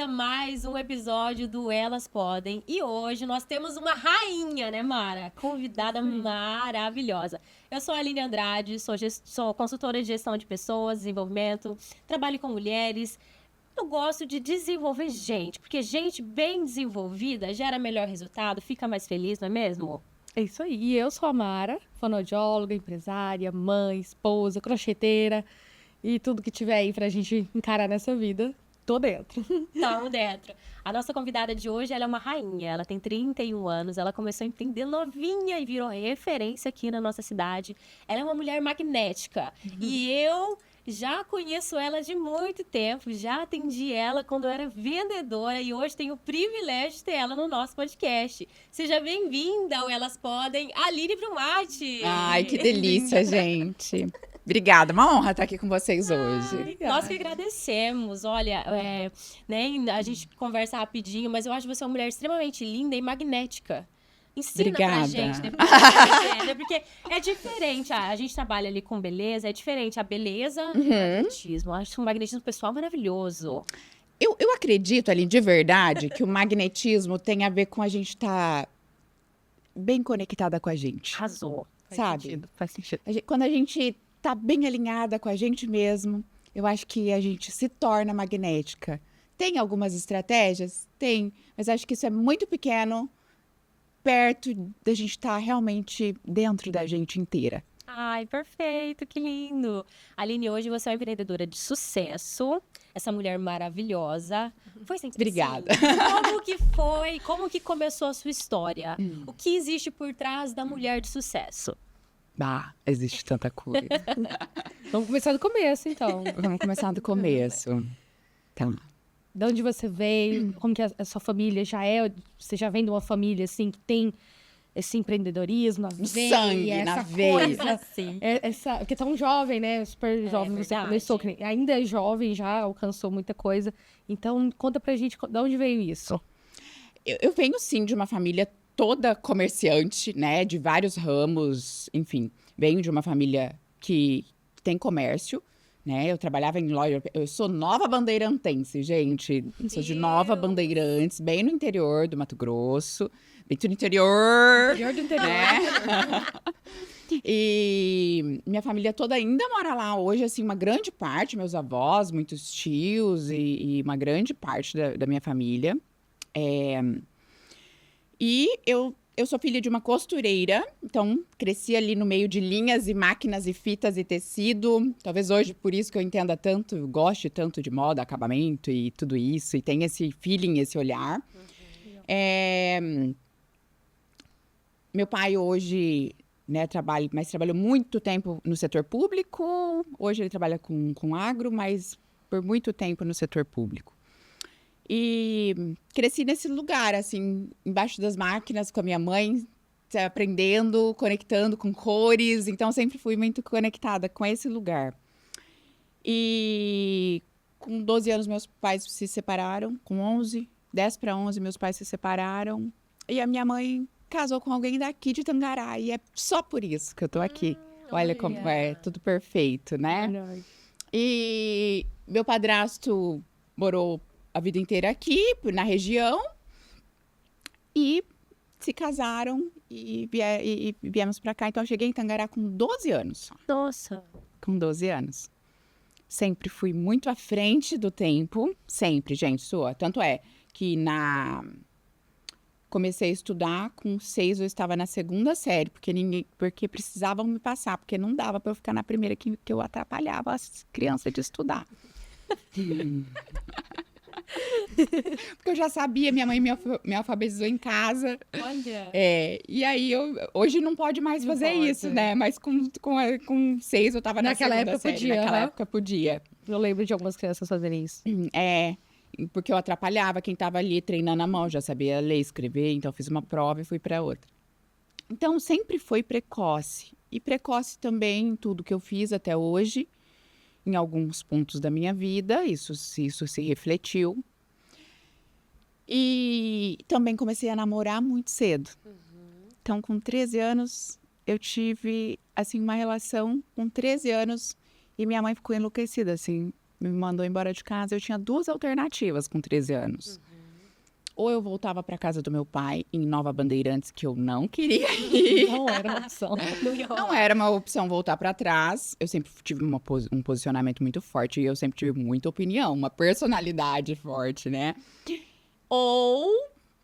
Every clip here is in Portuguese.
a mais um episódio do Elas Podem. E hoje nós temos uma rainha, né, Mara? Convidada maravilhosa. Eu sou a Aline Andrade, sou consultora de gestão de pessoas, desenvolvimento, trabalho com mulheres. Eu gosto de desenvolver gente, porque gente bem desenvolvida gera melhor resultado, fica mais feliz, não é mesmo? É isso aí. E eu sou a Mara, fonoaudióloga, empresária, mãe, esposa, crocheteira e tudo que tiver aí pra gente encarar nessa vida, tô dentro. Estamos dentro. A nossa convidada de hoje, ela é uma rainha. Ela tem 31 anos, ela começou a empreender novinha e virou referência aqui na nossa cidade. Ela é uma mulher magnética. E eu já conheço ela de muito tempo, já atendi ela quando eu era vendedora e hoje tenho o privilégio de ter ela no nosso podcast. Seja bem-vinda ao Elas Podem, Aline Brumati. Ai, que delícia, gente. Obrigada, uma honra estar aqui com vocês hoje. Nós que agradecemos. Olha, né, a gente conversa rapidinho, mas eu acho você uma mulher extremamente linda e magnética. Ensina Obrigada. pra gente depois, né? Porque é diferente. A gente trabalha ali com beleza, é diferente a beleza e o magnetismo. Eu acho um magnetismo pessoal maravilhoso. Eu acredito, ali, de verdade, que o magnetismo tem a ver com a gente estar bem conectada com a gente. Arrasou. Sabe? Faz sentido. Quando a gente tá bem alinhada com a gente mesmo, eu acho que a gente se torna magnética. Tem algumas estratégias? Tem. Mas acho que isso é muito pequeno, perto da gente estar realmente dentro da gente inteira. Ai, perfeito, que lindo. Aline, hoje você é uma empreendedora de sucesso, essa mulher maravilhosa. Foi sempre Obrigada. assim? Como que foi? Como que começou a sua história? O que existe por trás da mulher de sucesso? Existe tanta coisa. Vamos começar do começo, então. Vamos começar do começo. Então, De onde você veio, como que a sua família já é, você já vem de uma família, assim, que tem esse empreendedorismo na veia, sangue, essa na veia. coisa, Assim. porque tão jovem, né, super jovem, você verdade. começou, ainda é jovem, já alcançou muita coisa, então conta pra gente de onde veio isso. eu venho, sim, de uma família toda comerciante, né? De vários ramos, enfim. Venho de uma família que tem comércio, né? Eu trabalhava em loja. Eu sou Nova Bandeirantense, gente. Sou de Nova Bandeirantes, bem no interior do Mato Grosso. Bem no interior. Interior do interior. Né? E minha família toda ainda mora lá hoje, assim, uma grande parte, meus avós, muitos tios e uma grande parte da minha família. E eu sou filha de uma costureira, então cresci ali no meio de linhas e máquinas e fitas e tecido. Talvez hoje, por isso que eu entenda tanto, goste tanto de moda, acabamento e tudo isso. E tenha esse feeling, esse olhar. Meu pai hoje, né, trabalhou muito tempo no setor público. Hoje ele trabalha com agro, mas por muito tempo no setor público. E cresci nesse lugar, assim, embaixo das máquinas com a minha mãe, aprendendo, conectando com cores. Então, sempre fui muito conectada com esse lugar. E com 12 anos, meus pais se separaram. Com 11, 10 para 11, meus pais se separaram. E a minha mãe casou com alguém daqui de Tangará. E é só por isso que eu tô aqui. Olha como é tudo perfeito, né? E meu padrasto morou a vida inteira aqui, na região, e se casaram e viemos para cá. Então, eu cheguei em Tangará com 12 anos. Nossa. Com 12 anos. Sempre fui muito à frente do tempo. Sempre, gente, sua. Tanto é que comecei a estudar, com 6 eu estava na 2ª série, porque precisavam me passar, porque não dava para eu ficar na primeira, que eu atrapalhava as crianças de estudar. Porque eu já sabia, minha mãe me alfabetizou em casa. Olha. E aí, hoje não pode mais fazer isso, né? Mas com 6 eu tava Naquela na 2ª época série. podia, Naquela aham. época podia. Eu lembro de algumas crianças fazerem isso. Porque eu atrapalhava quem tava ali treinando a mão, já sabia ler, escrever, então fiz uma prova e fui para outra. Então, sempre foi precoce. E precoce também em tudo que eu fiz até hoje, em alguns pontos da minha vida, isso se refletiu. E também comecei a namorar muito cedo. Então, com 13 anos, eu tive, assim, uma relação com 13 anos e minha mãe ficou enlouquecida, assim. me mandou embora de casa, eu tinha 2 alternativas com 13 anos. Ou eu voltava para casa do meu pai, em Nova Bandeirantes, que eu não queria ir. Não era uma opção. Não era uma opção voltar para trás. Eu sempre tive um posicionamento muito forte e eu sempre tive muita opinião, uma personalidade forte, né? Ou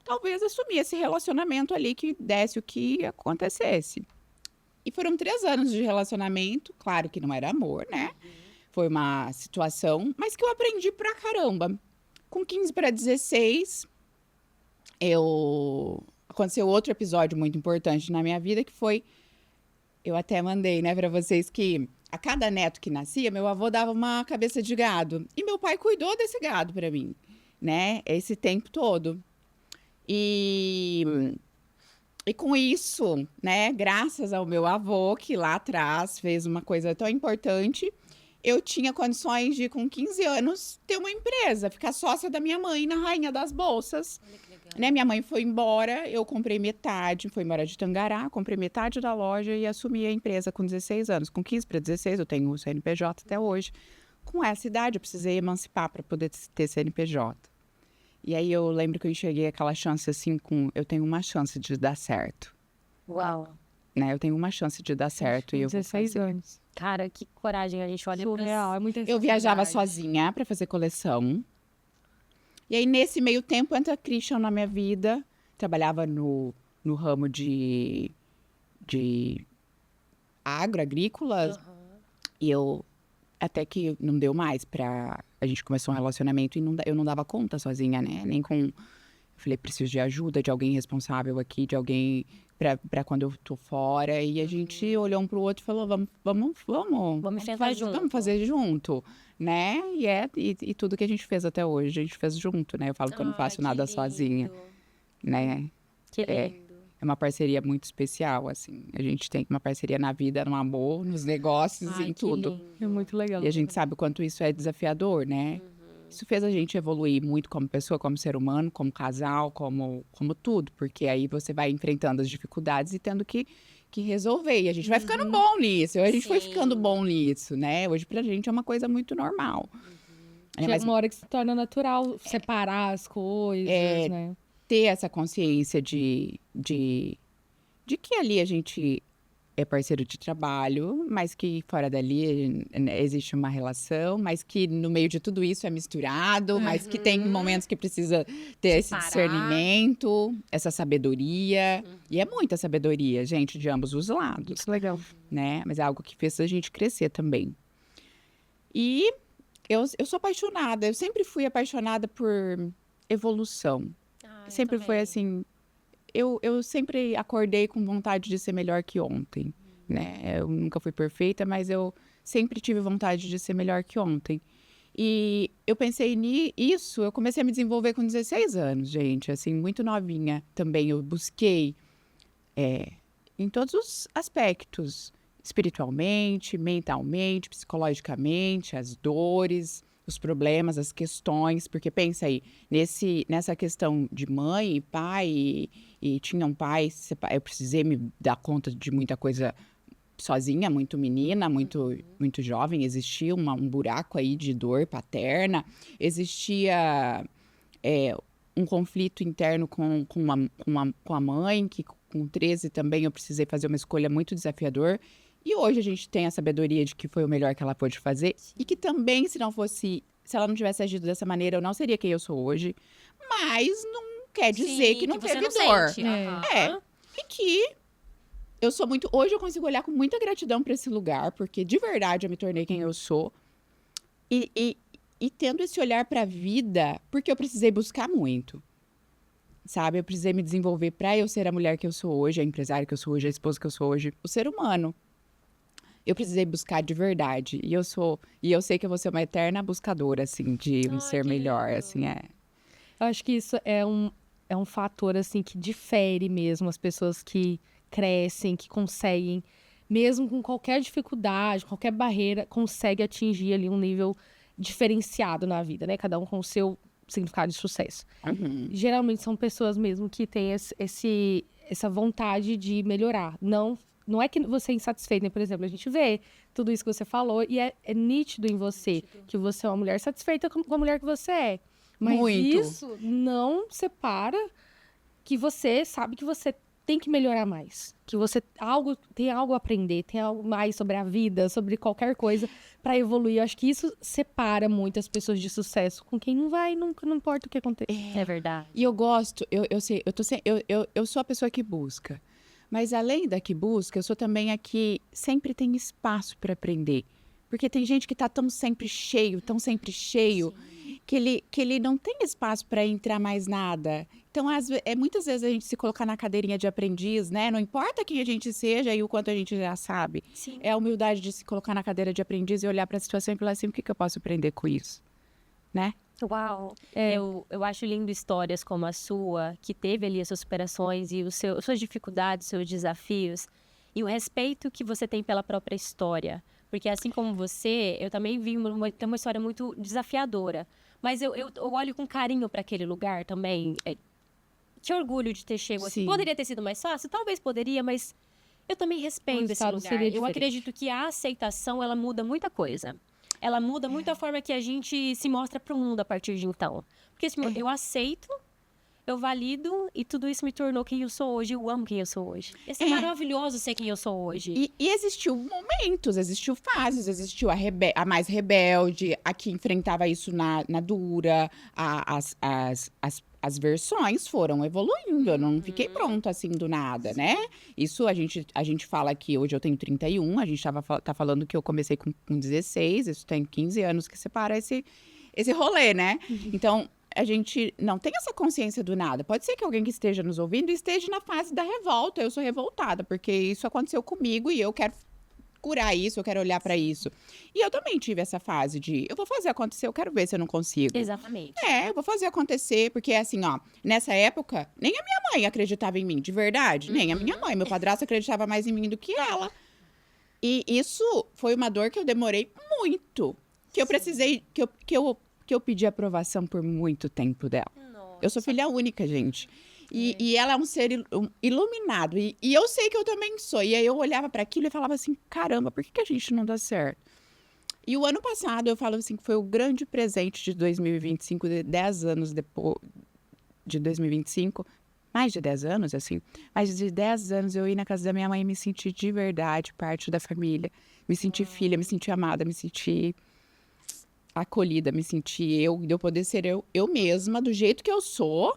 talvez assumir esse relacionamento ali que desse o que acontecesse. E foram 3 anos de relacionamento, claro que não era amor, né? Foi uma situação, mas que eu aprendi pra caramba. Com 15 para 16, aconteceu outro episódio muito importante na minha vida, que foi, eu até mandei, né, pra vocês, que a cada neto que nascia, meu avô dava uma cabeça de gado. E meu pai cuidou desse gado pra mim, né, esse tempo todo. E com isso, né, graças ao meu avô, que lá atrás fez uma coisa tão importante, eu tinha condições de, com 15 anos, ter uma empresa, ficar sócia da minha mãe na Rainha das Bolsas. Olha que legal. Né, minha mãe foi embora, eu comprei metade, foi embora de Tangará, comprei metade da loja e assumi a empresa com 16 anos. Com 15 para 16, eu tenho o CNPJ até hoje. Com essa idade, eu precisei emancipar para poder ter CNPJ. E aí eu lembro que eu enxerguei aquela chance assim, eu tenho uma chance de dar certo. Uau. Né? Eu tenho uma chance de dar certo. E eu vou 16 fazer. anos. Cara, que coragem. A gente olha Surreal, é muita Eu viajava responsabilidade. sozinha para fazer coleção. E aí, nesse meio tempo, entra Christian na minha vida. Trabalhava no ramo de agrícola. E eu, até que não deu mais pra... A gente começou um relacionamento e eu não dava conta sozinha, né? Nem com... Eu falei, preciso de ajuda, de alguém responsável aqui, de alguém pra quando eu tô fora. E a gente olhou um pro outro e falou, vamos enfrentar junto. Vamos fazer junto, né? E tudo que a gente fez até hoje, a gente fez junto, né? Eu falo que eu não faço nada sozinha, né? Que lindo. É uma parceria muito especial, assim. A gente tem uma parceria na vida, no amor, nos negócios, Ai, em que tudo. lindo. É muito legal. E a gente sabe o quanto isso é desafiador, né? Isso fez a gente evoluir muito como pessoa, como ser humano, como casal, como tudo. Porque aí você vai enfrentando as dificuldades e tendo que resolver. E a gente vai ficando bom nisso. A gente foi Sim. ficando bom nisso, né? Hoje pra gente é uma coisa muito normal. É, Chega mas uma hora que se torna natural separar as coisas, né? ter essa consciência de que ali a gente é parceiro de trabalho, mas que fora dali existe uma relação, mas que no meio de tudo isso é misturado, mas que tem momentos que precisa ter esse Separar. discernimento, essa sabedoria. E é muita sabedoria, gente, de ambos os lados, Isso é legal. né? Mas é algo que fez a gente crescer também. E eu sou apaixonada, eu sempre fui apaixonada por evolução. Ah, eu Sempre foi também. assim. Eu sempre acordei com vontade de ser melhor que ontem, né? Eu nunca fui perfeita, mas eu sempre tive vontade de ser melhor que ontem. E eu pensei nisso, eu comecei a me desenvolver com 16 anos, gente, assim, muito novinha também. Eu busquei em todos os aspectos, espiritualmente, mentalmente, psicologicamente, as dores, os problemas, as questões, porque pensa aí, nessa questão de mãe e pai, e tinha um pai, eu precisei me dar conta de muita coisa sozinha, muito menina, muito jovem, existia um buraco aí de dor paterna, existia um conflito interno com a mãe, que com 13 também eu precisei fazer uma escolha muito desafiadora. E hoje a gente tem a sabedoria de que foi o melhor que ela pôde fazer. E que também, se ela não tivesse agido dessa maneira, eu não seria quem eu sou hoje. Mas não quer dizer Sim, que não você teve não dor. sente. É. Aham. E que eu sou muito... Hoje eu consigo olhar com muita gratidão para esse lugar, porque de verdade eu me tornei quem eu sou. E tendo esse olhar para a vida, porque eu precisei buscar muito. Sabe? Eu precisei me desenvolver para eu ser a mulher que eu sou hoje, a empresária que eu sou hoje, a esposa que eu sou hoje, o ser humano. Eu precisei buscar de verdade. E eu sei que eu vou ser uma eterna buscadora, assim, de um Ai, ser que melhor, lindo. assim, Eu acho que isso é um fator, assim, que difere mesmo as pessoas que crescem, que conseguem, mesmo com qualquer dificuldade, qualquer barreira, consegue atingir ali um nível diferenciado na vida, né? Cada um com o seu significado de sucesso. Geralmente são pessoas mesmo que têm essa vontade de melhorar, não não é que você é insatisfeita, né? Por exemplo, a gente vê tudo isso que você falou e é nítido em você que você é uma mulher satisfeita com a mulher que você é. Mas Muito. isso não separa que você sabe que você tem que melhorar mais. Que você tem algo a aprender, tem algo mais sobre a vida, sobre qualquer coisa para evoluir. Eu acho que isso separa muito as pessoas de sucesso com quem não vai, nunca, não importa o que aconteça. É verdade. E eu gosto, eu sou a pessoa que busca. Mas além da que busca, eu sou também a que sempre tem espaço para aprender. Porque tem gente que tá tão sempre cheio, que ele não tem espaço para entrar mais nada. Então, muitas vezes a gente se colocar na cadeirinha de aprendiz, né? Não importa quem a gente seja e o quanto a gente já sabe. Sim. É a humildade de se colocar na cadeira de aprendiz e olhar para a situação e falar assim, o que eu posso aprender com isso? Né? Uau! Eu acho lindo histórias como a sua, que teve ali as suas superações e suas dificuldades, seus desafios, e o respeito que você tem pela própria história. Porque assim como você, eu também tenho uma história muito desafiadora. Mas eu olho com carinho para aquele lugar também. Que orgulho de ter chegado assim. Sim. Poderia ter sido mais fácil? Talvez poderia, mas eu também respeito esse estado lugar. seria Eu diferente. acredito que a aceitação, ela muda muita coisa. Ela muda muito a forma que a gente se mostra para o mundo a partir de então. Porque assim, eu aceito, eu valido e tudo isso me tornou quem eu sou hoje. Eu amo quem eu sou hoje. É maravilhoso ser quem eu sou hoje. E existiu momentos, existiu fases, existiu a mais rebelde, a que enfrentava isso na dura, as versões foram evoluindo, eu não fiquei pronta assim do nada, né? Isso a gente fala que hoje eu tenho 31, a gente tá falando que eu comecei com 16, isso tem 15 anos que separa esse rolê, né? Então, a gente não tem essa consciência do nada. Pode ser que alguém que esteja nos ouvindo esteja na fase da revolta. Eu sou revoltada, porque isso aconteceu comigo e eu quero curar isso, eu quero olhar pra isso. E eu também tive essa fase de, eu vou fazer acontecer, eu quero ver se eu não consigo. Exatamente. Eu vou fazer acontecer, porque assim, ó, nessa época, nem a minha mãe acreditava em mim, de verdade. Nem a minha mãe, meu padrasto acreditava mais em mim do que ela. E isso foi uma dor que eu demorei muito. Que eu precisei, que eu pedi aprovação por muito tempo dela. Eu sou filha única, gente. E ela é um ser iluminado. E eu sei que eu também sou. E aí eu olhava para aquilo e falava assim, caramba, por que a gente não dá certo? E o ano passado, eu falo assim, que foi o grande presente de 2025, de 10 anos depois de 2025. Mais de 10 anos, assim. Mais de 10 anos eu ir na casa da minha mãe e me sentir de verdade parte da família. Me sentir filha, me sentir amada, me sentir acolhida, me sentir de eu poder ser eu mesma, do jeito que eu sou,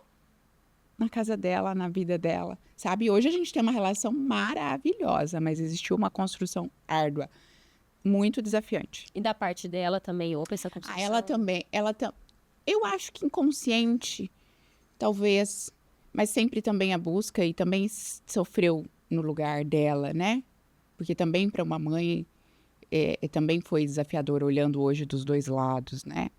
na casa dela, na vida dela, sabe? Hoje a gente tem uma relação maravilhosa, mas existiu uma construção árdua, muito desafiante. E da parte dela também, houve essa construção? Ela também, eu acho que inconsciente, talvez, mas sempre também a busca e também sofreu no lugar dela, né? Porque também para uma mãe também foi desafiador olhando hoje dos dois lados, né?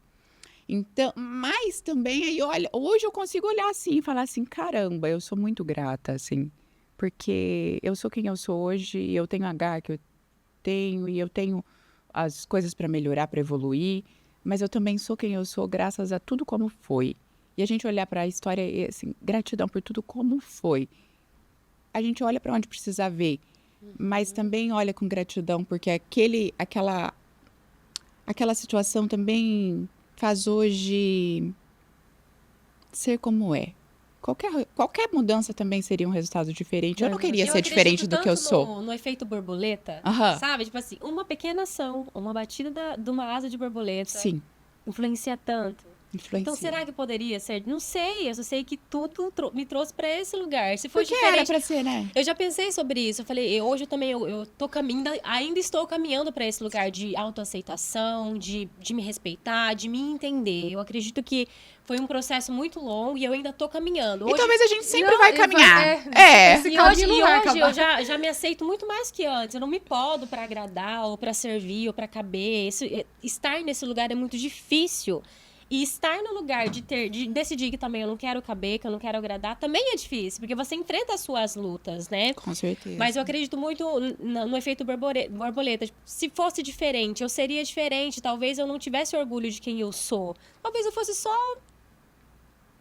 Então, mas também aí, olha, hoje eu consigo olhar assim e falar assim, caramba, eu sou muito grata, assim, porque eu sou quem eu sou hoje, e eu tenho a garra que eu tenho, e eu tenho as coisas para melhorar, para evoluir, mas eu também sou quem eu sou graças a tudo como foi. E a gente olhar para a história e, assim, gratidão por tudo como foi. A gente olha para onde precisa ver, mas também olha com gratidão, porque aquela situação também faz hoje ser como é. Qualquer mudança também seria um resultado diferente. Eu não queria ser diferente do que eu sou. No efeito borboleta, sabe? Tipo assim, uma pequena ação, uma batida de uma asa de borboleta. Sim. Influencia tanto. Influencia. Então, será que poderia ser? Não sei, eu só sei que tudo me trouxe pra esse lugar. Se for Porque diferente... era pra ser, né? Eu já pensei sobre isso. Eu falei, hoje eu também, eu tô ainda estou caminhando pra esse lugar de autoaceitação, de me respeitar, de me entender. Eu acredito que foi um processo muito longo e eu ainda tô caminhando. E talvez a gente sempre vai caminhar. Esse E caminho hoje não vai acabar. eu já me aceito muito mais que antes. Eu não me podo pra agradar, ou pra servir, ou pra caber. Estar nesse lugar é muito difícil. E estar no lugar de decidir que também eu não quero caber, que eu não quero agradar, também é difícil, porque você enfrenta as suas lutas, né? Com certeza. Mas eu acredito muito no efeito borboleta. Se fosse diferente, eu seria diferente. Talvez eu não tivesse orgulho de quem eu sou. Talvez eu fosse só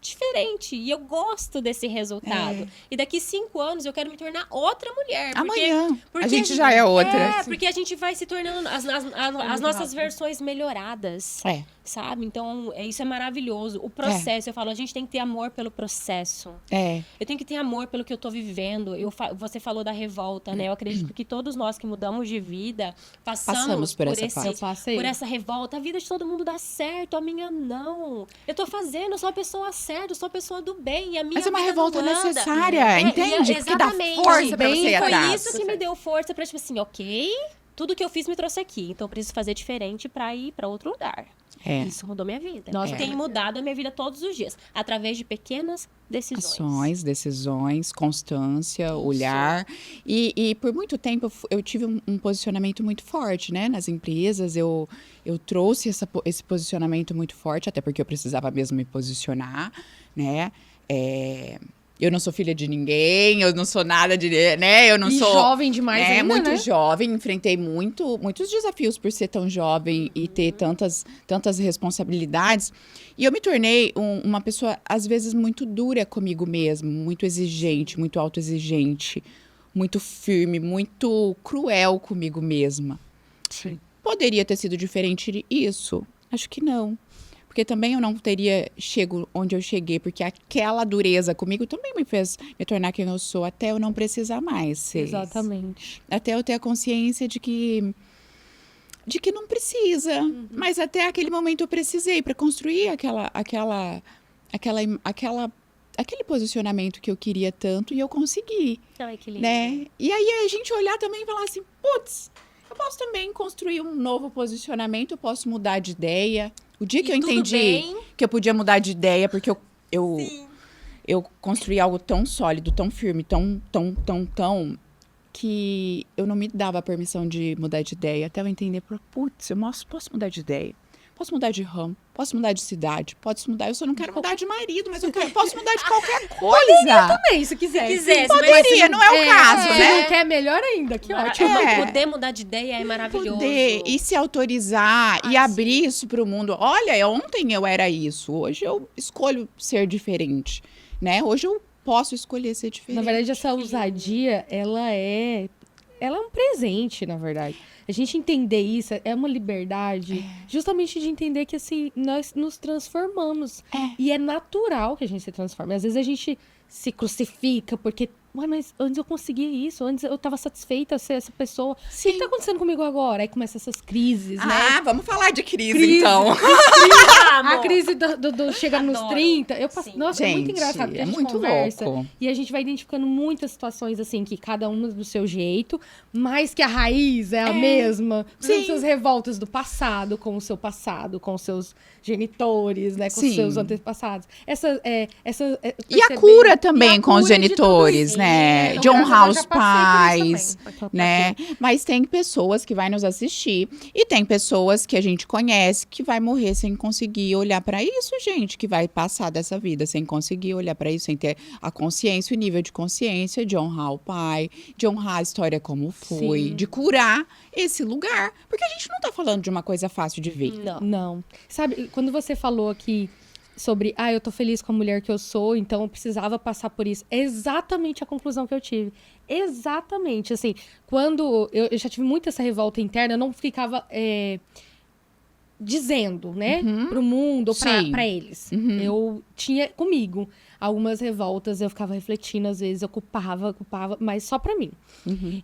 diferente. E eu gosto desse resultado. E daqui 5 anos eu quero me tornar outra mulher. Amanhã. Porque a gente já é outra. É, porque a gente vai se tornando as nossas versões melhoradas. Sabe? Então, isso é maravilhoso. O processo, eu falo, a gente tem que ter amor pelo processo. Eu tenho que ter amor pelo que eu tô vivendo. Você falou da revolta, né? Eu acredito que todos nós que mudamos de vida passamos por essa revolta. A vida de todo mundo dá certo, a minha não. Eu tô fazendo, eu sou a pessoa certa, eu sou a pessoa do bem. A minha Mas é uma vida revolta não anda. necessária, entende? Porque dá força pra você ir atrás. Foi isso que me deu força pra, tipo assim, ok, tudo que eu fiz me trouxe aqui. Então, eu preciso fazer diferente pra ir pra outro lugar. Isso mudou minha vida. Nossa, tem mudado a minha vida todos os dias. Através de pequenas decisões. Decisões, constância, olhar. E por muito tempo eu tive um posicionamento muito forte, né? Nas empresas, eu trouxe esse posicionamento muito forte, até porque eu precisava mesmo me posicionar, né? Eu não sou filha de ninguém, eu não sou nada de, né? Eu não sou jovem demais ainda, muito né? jovem, enfrentei muitos desafios por ser tão jovem e ter tantas responsabilidades. E eu me tornei uma pessoa, às vezes, muito dura comigo mesma, muito exigente, muito autoexigente, muito firme, muito cruel comigo mesma. Sim. Poderia ter sido diferente isso? Acho que não. Porque também eu não teria chego onde eu cheguei, porque aquela dureza comigo também me fez me tornar quem eu sou, até eu não precisar mais ser. Exatamente. Até eu ter a consciência de que não precisa. Mas até aquele momento eu precisei para construir aquele posicionamento que eu queria tanto, e eu consegui. Ai, que lindo. Né? E aí a gente olhar também e falar assim, putz, eu posso também construir um novo posicionamento, eu posso mudar de ideia. O dia que eu entendi que eu podia mudar de ideia, porque eu construí algo tão sólido, tão firme, tão, que eu não me dava a permissão de mudar de ideia. Até eu entender, putz, eu posso mudar de ideia. Posso mudar de ramo, posso mudar de cidade, posso mudar. Eu só não quero mudar de marido, mas eu posso mudar de qualquer coisa. Poderia também, se quiser. Poderia, não é o caso, né? Se não quer, melhor ainda, que ótimo. Poder mudar de ideia é maravilhoso. Poder e se autorizar e abrir isso para o mundo. Olha, ontem eu era isso, hoje eu escolho ser diferente, né? Hoje eu posso escolher ser diferente. Na verdade, essa ousadia, ela é um presente, na verdade. A gente entender isso é uma liberdade, justamente de entender que, assim, nós nos transformamos. E é natural que a gente se transforme. Às vezes a gente se crucifica porque, mas antes eu conseguia isso, antes eu estava satisfeita de ser essa pessoa. Sim. O que tá acontecendo comigo agora? Aí começam essas crises, né? Vamos falar de crise. Então. A crise do chegar nos 30. Nossa, é muito engraçado, porque a gente muito conversa. louco. E a gente vai identificando muitas situações, assim, que cada uma do seu jeito, mas que a raiz é a mesma. Com suas revoltas do passado, com o seu passado, com os seus genitores, né? Com os seus antepassados. E a cura também com os genitores, né? De honrar os pais, né? Mas tem pessoas que vai nos assistir e tem pessoas que a gente conhece que vai morrer sem conseguir olhar para isso, gente, que vai passar dessa vida sem conseguir olhar para isso, sem ter a consciência, o nível de consciência de honrar o pai, de honrar a história como foi, de curar esse lugar, porque a gente não tá falando de uma coisa fácil de ver. Não. Sabe, quando você falou aqui sobre, eu tô feliz com a mulher que eu sou, então eu precisava passar por isso. É exatamente a conclusão que eu tive. Exatamente, assim, quando eu já tive muito essa revolta interna, eu não ficava dizendo, né, pro mundo ou pra eles. Eu tinha comigo algumas revoltas, eu ficava refletindo, às vezes eu culpava, mas só pra mim.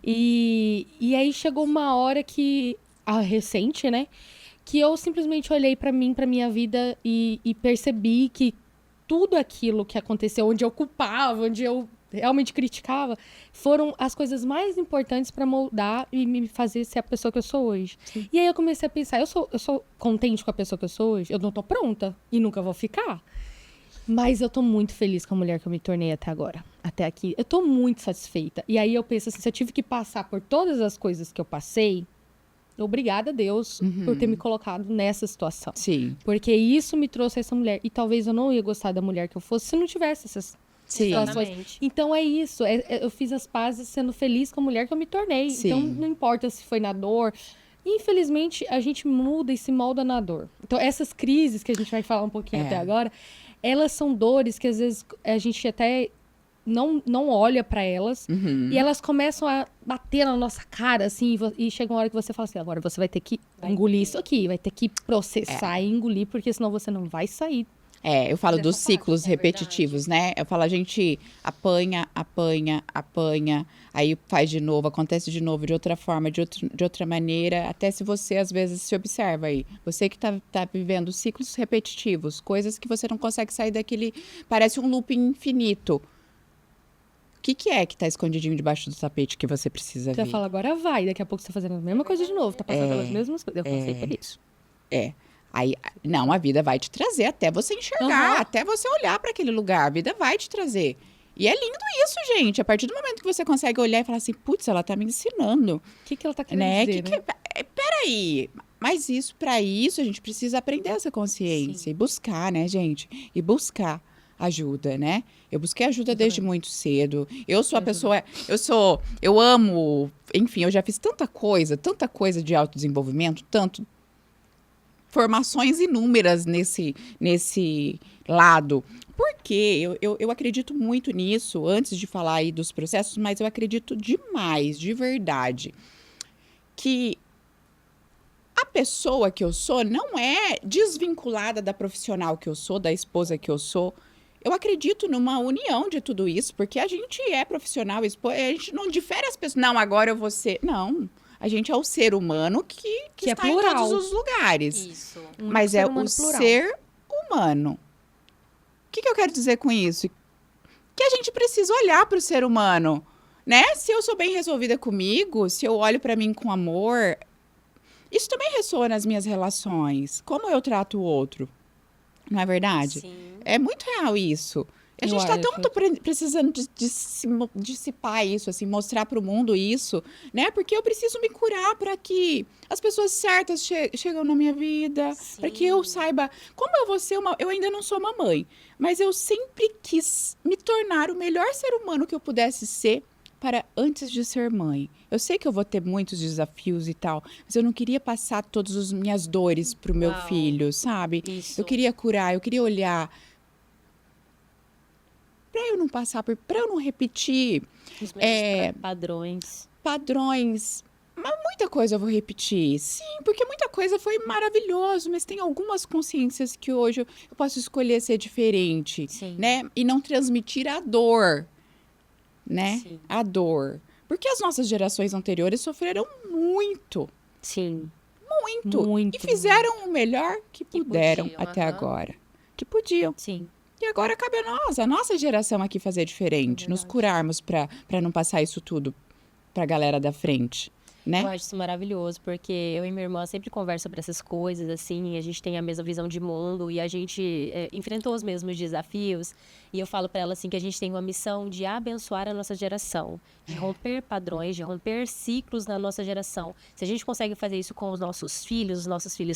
E aí chegou uma hora que, recente, né, que eu simplesmente olhei pra mim, pra minha vida e percebi que tudo aquilo que aconteceu, onde eu culpava, onde eu realmente criticava, foram as coisas mais importantes pra moldar e me fazer ser a pessoa que eu sou hoje. Sim. E aí eu comecei a pensar, eu sou contente com a pessoa que eu sou hoje? Eu não tô pronta e nunca vou ficar. Mas eu tô muito feliz com a mulher que eu me tornei até agora. Até aqui. Eu tô muito satisfeita. E aí eu penso assim, se eu tive que passar por todas as coisas que eu passei, obrigada a Deus por ter me colocado nessa situação. Sim. Porque isso me trouxe essa mulher. E talvez eu não ia gostar da mulher que eu fosse se não tivesse essas situações. Então é isso. Eu fiz as pazes sendo feliz com a mulher que eu me tornei. Sim. Então não importa se foi na dor. Infelizmente, a gente muda e se molda na dor. Então essas crises que a gente vai falar um pouquinho até agora, elas são dores que às vezes a gente até não olha pra elas. Uhum. E elas começam a bater na nossa cara, assim, e chega uma hora que você fala assim, agora você vai ter que engolir isso aqui, vai ter que processar e engolir, porque senão você não vai sair. Eu falo Dessa dos ciclos parte, é repetitivos, né? Eu falo, a gente apanha, aí faz de novo, acontece de novo, de outra forma, de outra maneira, até se você, às vezes, se observa aí. Você que tá vivendo ciclos repetitivos, coisas que você não consegue sair daquele... Parece um looping infinito. O que é que tá escondidinho debaixo do tapete que você precisa Você ver? fala, agora vai, daqui a pouco você tá fazendo a mesma coisa de novo, tá passando pelas mesmas coisas. Eu passei por isso. Aí, não, a vida vai te trazer até você enxergar, Aham. até você olhar para aquele lugar. A vida vai te trazer. E é lindo isso, gente. A partir do momento que você consegue olhar e falar assim, putz, ela tá me ensinando, O que ela tá querendo né? dizer, né? Peraí. Mas para isso, a gente precisa aprender essa consciência e buscar, né, gente? E buscar ajuda, né? Eu busquei ajuda desde muito cedo. Eu sou a pessoa, eu amo, enfim, eu já fiz tanta coisa de autodesenvolvimento, formações inúmeras nesse lado. Porque eu acredito muito nisso, antes de falar aí dos processos, mas eu acredito demais, de verdade, que a pessoa que eu sou não é desvinculada da profissional que eu sou, da esposa que eu sou. Eu acredito numa união de tudo isso, porque a gente é profissional, a gente não difere as pessoas. Não, agora eu vou ser. Não. A gente é o ser humano que Que é está em plural. todos os lugares. Isso. Mas ser é humano o plural. ser humano. O que eu quero dizer com isso? Que a gente precisa olhar para o ser humano, né? Se eu sou bem resolvida comigo, se eu olho para mim com amor, isso também ressoa nas minhas relações. Como eu trato o outro, não é verdade? Sim. É muito real isso. A Eu gente está acho. tanto precisando dissipar isso, assim, mostrar para o mundo isso, né? Porque eu preciso me curar para que as pessoas certas chegam na minha vida, para que eu saiba como eu vou ser uma. Eu ainda não sou mamãe, mas eu sempre quis me tornar o melhor ser humano que eu pudesse ser para antes de ser mãe. Eu sei que eu vou ter muitos desafios e tal, mas eu não queria passar todas as minhas dores pro meu Uau. filho, sabe? Isso. Eu queria curar, eu queria olhar para eu não passar para eu não repetir Os mesmos padrões. padrões. Mas muita coisa eu vou repetir. Sim, porque muita coisa foi maravilhoso, mas tem algumas consciências que hoje eu posso escolher ser diferente, Sim. né? E não transmitir a dor, né? Sim. A dor. Porque as nossas gerações anteriores sofreram muito, Sim. Muito. e fizeram o melhor que puderam podiam, até aham. agora. Que podiam. Sim. E agora cabe a nossa geração aqui fazer diferente, nos verdade. curarmos para não passar isso tudo pra galera da frente, né? Eu acho isso maravilhoso, porque eu e minha irmã sempre conversam sobre essas coisas, assim, e a gente tem a mesma visão de mundo, e a gente enfrentou os mesmos desafios, e eu falo pra ela, assim, que a gente tem uma missão de abençoar a nossa geração, de romper padrões, de romper ciclos na nossa geração. Se a gente consegue fazer isso com os nossos filhos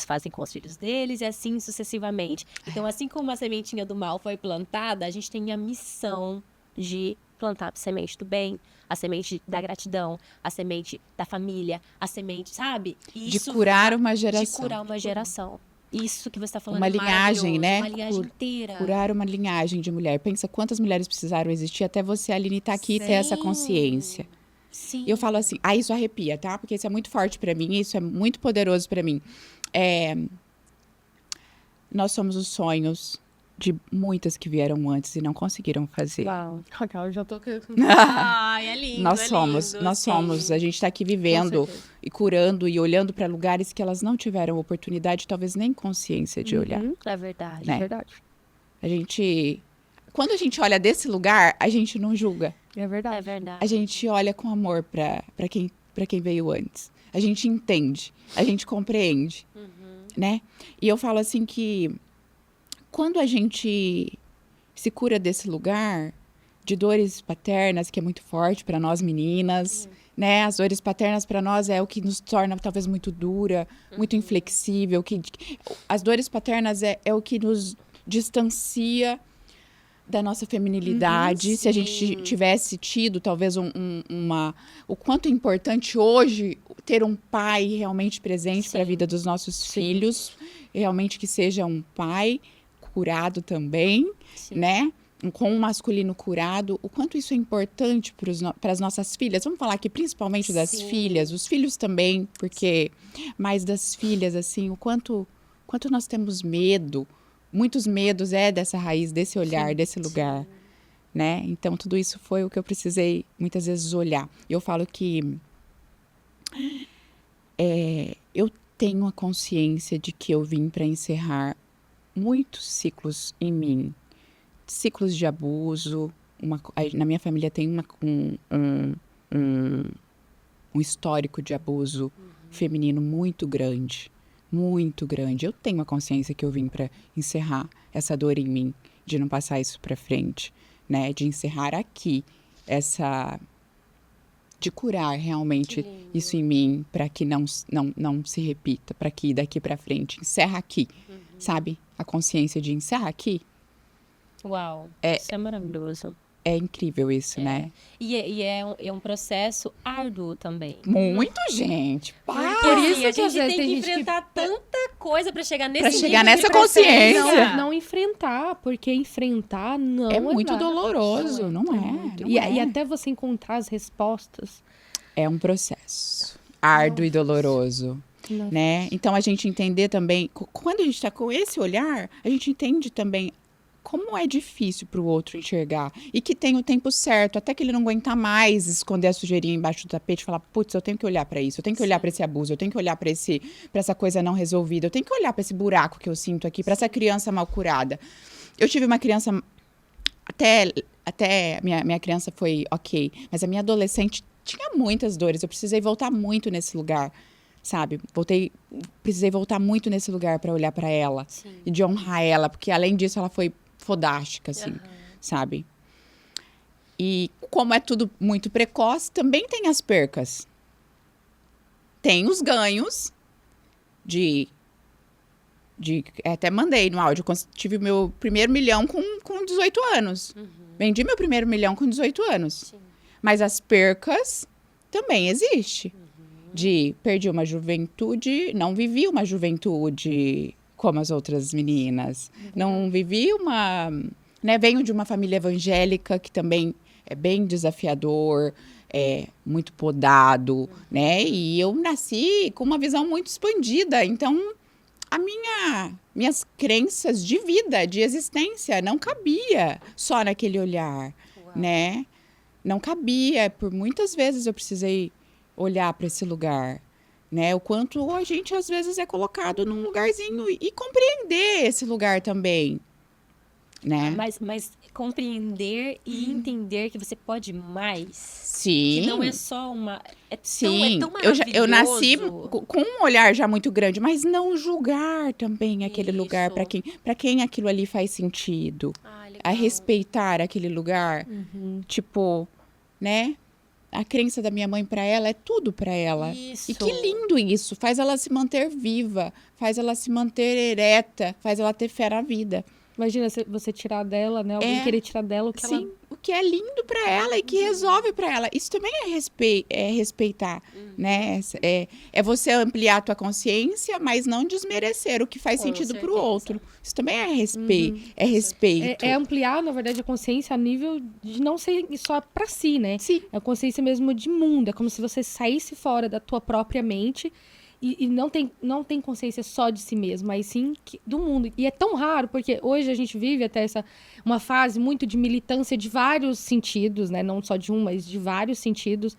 fazem com os filhos deles, e assim sucessivamente. Então, assim como a sementinha do mal foi plantada, a gente tem a missão de plantar a semente do bem, a semente da gratidão, a semente da família, a semente, sabe? De curar uma geração. De curar uma geração. Isso que você está falando Uma é linhagem, maravilhoso, né? Uma linhagem inteira. Curar uma linhagem de mulher. Pensa quantas mulheres precisaram existir até você, Aline, estar aqui e ter essa Sim. consciência. Sim. E eu falo assim, isso arrepia, tá? Porque isso é muito forte pra mim, isso é muito poderoso pra mim. Nós somos os sonhos de muitas que vieram antes e não conseguiram fazer. Uau. Raquel, eu já tô... Ai, é lindo, Nós somos, a gente está aqui vivendo e curando e olhando para lugares que elas não tiveram oportunidade, talvez nem consciência de olhar. É verdade. Né? É verdade. Quando a gente olha desse lugar, a gente não julga. É verdade. É verdade. A gente olha com amor para quem veio antes. A gente entende, a gente compreende, né? E eu falo assim que quando a gente se cura desse lugar de dores paternas, que é muito forte para nós meninas, né? As dores paternas para nós é o que nos torna talvez muito dura, muito inflexível. As dores paternas é o que nos distancia da nossa feminilidade. Se a gente tivesse tido talvez o quanto é importante hoje ter um pai realmente presente para a vida dos nossos filhos, realmente que seja um pai curado também, Sim. né? Com um masculino curado, o quanto isso é importante para as nossas filhas. Vamos falar aqui principalmente das Sim. filhas, os filhos também, porque mais das filhas, assim, o quanto nós temos medo, muitos medos dessa raiz, desse olhar, desse lugar, né? Então, tudo isso foi o que eu precisei muitas vezes olhar. Eu falo que eu tenho a consciência de que eu vim para encerrar muitos ciclos em mim. Ciclos de abuso. Na minha família tem um histórico de abuso feminino muito grande. Muito grande. Eu tenho a consciência que eu vim para encerrar essa dor em mim, de não passar isso para frente, né? De encerrar aqui de curar realmente isso em mim, para que não se repita, para que daqui para frente encerra aqui, sabe? A consciência de encerra aqui. Uau, isso é maravilhoso. É incrível isso, né? E é um processo árduo também. Muito, gente. Por isso isso que a às gente vezes tem tem que gente que- enfrentar tanta coisa pra chegar nesse Pra chegar nível nessa de presença. consciência. Não enfrentar, porque enfrentar não É muito nada. doloroso, não é? Muito. Não E é. até você encontrar as respostas. É um processo árduo e doloroso, Não. né? Então, a gente entender também, quando a gente está com esse olhar, a gente entende também como é difícil para o outro enxergar. E que tem o tempo certo, até que ele não aguentar mais esconder a sujeirinha embaixo do tapete e falar, putz, eu tenho que olhar para isso, eu tenho que olhar para esse abuso, eu tenho que olhar para essa coisa não resolvida, eu tenho que olhar para esse buraco que eu sinto aqui, para essa criança mal curada. Eu tive uma criança, até minha criança foi ok, mas a minha adolescente tinha muitas dores, eu precisei voltar muito nesse lugar, sabe? Precisei voltar muito nesse lugar para olhar para ela. Sim. E de honrar ela, porque além disso ela foi fodástica, assim, sabe? E como é tudo muito precoce, também tem as percas. Tem os ganhos até mandei no áudio, tive meu primeiro milhão com 18 anos. Vendi meu primeiro milhão com 18 anos. Sim. Mas as percas também existem. Perdi uma juventude, não vivi uma juventude como as outras meninas. Não vivi né, venho de uma família evangélica que também é bem desafiador, é muito podado, né? E eu nasci com uma visão muito expandida. Então, minhas crenças de vida, de existência, não cabia só naquele olhar, né? Não cabia. Por muitas vezes eu precisei olhar para esse lugar, né? O quanto a gente, às vezes, é colocado num lugarzinho e compreender esse lugar também, né? Mas compreender e entender que você pode mais. Sim. Que não é só uma... Sim, É tão eu nasci maravilhoso. com um olhar já muito grande, mas não julgar também aquele lugar Isso. para quem aquilo ali faz sentido. Ah, legal. A respeitar aquele lugar, tipo, né? A crença da minha mãe para ela é tudo para ela. Isso. E que lindo isso, faz ela se manter viva, faz ela se manter ereta, faz ela ter fé na vida. Imagina você tirar dela, né? Alguém querer tirar dela o que Sim, ela... o que é lindo para ela e que resolve para ela. Isso também é respeitar, né? É você ampliar a tua consciência, mas não desmerecer o que faz Com sentido para o certeza. outro. Isso também é respeito. É ampliar, na verdade, a consciência a nível de não ser só pra si, né? Sim. É a consciência mesmo de mundo. É como se você saísse fora da tua própria mente e não tem consciência só de si mesmo, mas sim do mundo. E é tão raro, porque hoje a gente vive até uma fase muito de militância de vários sentidos, né? Não só de um, mas de vários sentidos.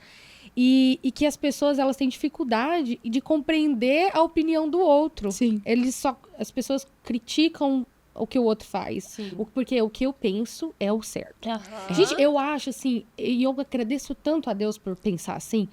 E que as pessoas, elas têm dificuldade de compreender a opinião do outro. Sim. As pessoas criticam o que o outro faz. Sim. Porque o que eu penso é o certo. Aham. Gente, eu acho assim, e eu agradeço tanto a Deus por pensar assim,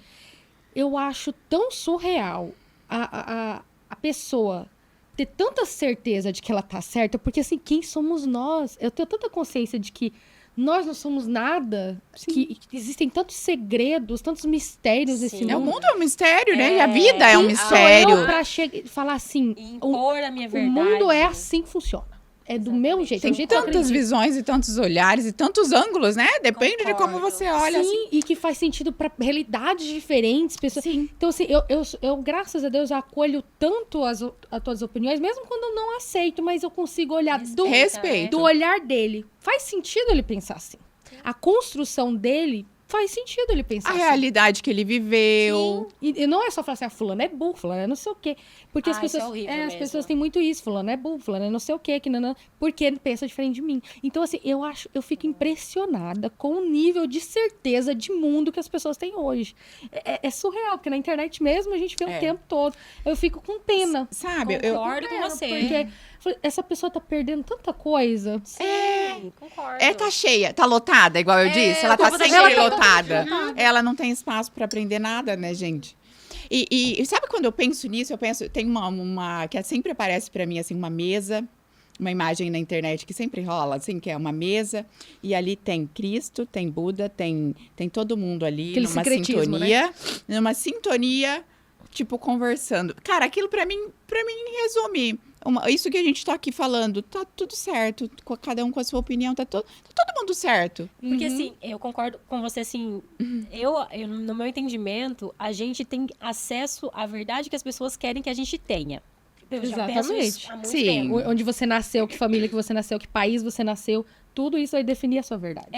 eu acho tão surreal a pessoa ter tanta certeza de que ela tá certa, porque assim, quem somos nós? Eu tenho tanta consciência de que nós não somos nada, que existem tantos segredos, tantos mistérios nesse Sim. mundo. O mundo é um mistério, né? E a vida é um Quem sou eu mistério. pra falar assim, E impor a minha o verdade. mundo é assim que funciona. é do meu jeito. Tem do jeito que eu tantas acredito. visões e tantos olhares e tantos ângulos, né? Depende de como Concordo. você olha. Sim, e que faz sentido para realidades diferentes, pessoas. Sim. Então, assim, eu, graças a Deus, acolho tanto as tuas opiniões, mesmo quando eu não aceito, mas eu consigo olhar Respeito. do olhar dele. Faz sentido ele pensar assim. A construção dele faz sentido ele pensar A assim. realidade que ele viveu. E não é só falar assim, fulano é burro, fulano é não sei o quê. Porque as Isso é pessoas. horrível as mesmo. pessoas têm muito isso, fulano é burro, fulano é não sei o quê, que não, porque ele pensa diferente de mim. Então, assim, eu fico impressionada com o nível de certeza de mundo que as pessoas têm hoje. É surreal, porque na internet mesmo a gente vê o tempo todo. Eu fico com pena. Sabe? Concordo com você. Porque essa pessoa tá perdendo tanta coisa. Sim, concordo. Tá cheia, tá lotada, igual eu disse. Ela tá como tá sempre cheia. lotada. Ela não tem espaço pra aprender nada, né, gente? E sabe quando eu penso nisso? Eu penso, tem uma que sempre aparece pra mim, assim, uma mesa, uma imagem na internet que sempre rola, assim, que é uma mesa, e ali tem Cristo, tem Buda, tem todo mundo ali Aquele numa secretismo, numa sintonia, tipo, conversando. Cara, aquilo pra mim resume isso que a gente tá aqui falando. Tá tudo certo, cada um com a sua opinião, tá todo mundo certo. Porque, assim, eu concordo com você, assim, eu, no meu entendimento, a gente tem acesso à verdade que as pessoas querem que a gente tenha. Eu já penso isso há muito Sim. tempo. Onde você nasceu, que família que você nasceu, que país você nasceu, tudo isso vai definir a sua verdade.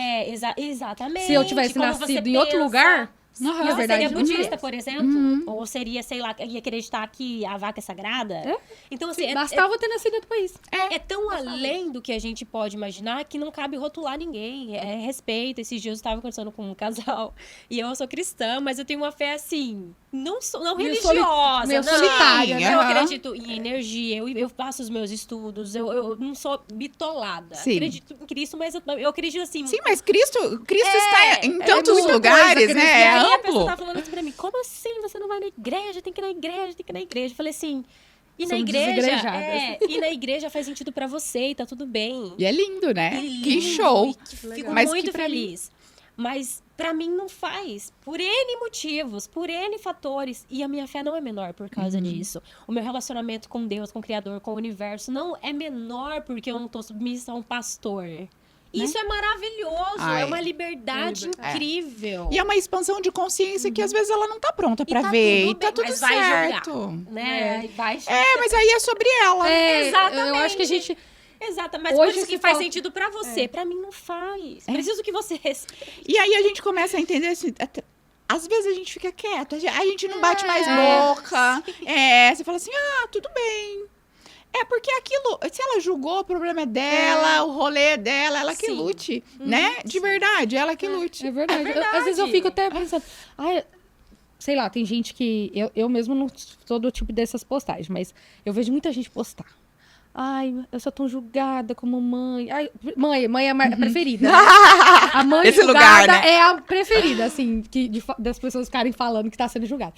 Exatamente. Se eu tivesse Como nascido você em outro pensa. lugar, Aham. a Você verdade seria não budista, é. por exemplo? Ou seria, sei lá, ia acreditar que a vaca é sagrada? Então, assim, Bastava ter nascido em outro país. é tão além do que a gente pode imaginar que não cabe rotular ninguém. É respeito. Esses dias eu estava conversando com um casal e eu sou cristã, mas eu tenho uma fé assim, não Meio religiosa. meio não. solitária, né? Eu Aham. acredito em energia, eu faço os meus estudos, eu não sou bitolada. Sim. Acredito em Cristo, mas eu acredito assim. Sim, mas Cristo está em tantos muita lugares, coisa, né? E É aí a pessoa amplo. tava falando assim pra mim, como assim você não vai na igreja? Tem que ir na igreja, tem que ir na igreja. Eu falei assim, e na Somos igreja, desigrejadas. e na igreja faz sentido pra você e tá tudo bem. E é lindo, né? E Que lindo, show. e que fico Mas muito que pra mim- feliz. Mas pra mim não faz. Por N motivos, por N fatores. E a minha fé não é menor por causa disso. O meu relacionamento com Deus, com o Criador, com o universo não é menor porque eu não tô submissa a um pastor. Isso é maravilhoso, Ai. é uma liberdade É. incrível. E é uma expansão de consciência que às vezes ela não tá pronta pra tá ver. tudo E tá bem, tudo mas vai certo. julgar. Né? E vai... Mas aí é sobre ela. Exatamente. Eu acho que a gente... Exato, mas Hoje por isso se que faz fala- sentido pra você. Pra mim não faz. Preciso que você respeite. E aí a gente começa a entender assim. Às vezes a gente fica quieto, a gente não bate mais boca. Você fala assim, tudo bem. Porque aquilo, se ela julgou, o problema é dela, o rolê é dela, ela que Sim. lute, né? De verdade, ela que lute. É verdade. verdade. Às vezes eu fico até pensando... sei lá, tem gente que... Eu mesmo não sou do tipo dessas postagens, mas eu vejo muita gente postar. Ai, eu sou tão julgada como mãe. Ai, mãe é a preferida. Né? A mãe Esse julgada lugar, né? é a preferida, assim, das pessoas ficarem falando que tá sendo julgada.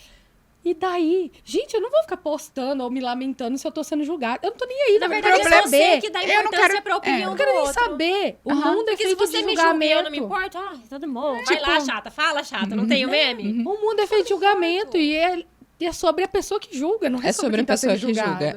E daí? Gente, eu não vou ficar postando ou me lamentando se eu tô sendo julgada. Eu não tô nem aí. Na não verdade, quero é você saber. que dá Eu não importância quero- pra opinião Eu não do quero nem outro. saber. O Aham. mundo é Porque se feito você de me julga e eu julgamento. não me importo, tá bom. Vai Tipo, lá, chata. Fala, chata. Não tem o meme? O mundo é feito de julgamento e é sobre a pessoa que julga, não é, É sobre quem a tá pessoa sendo que julgado. julga.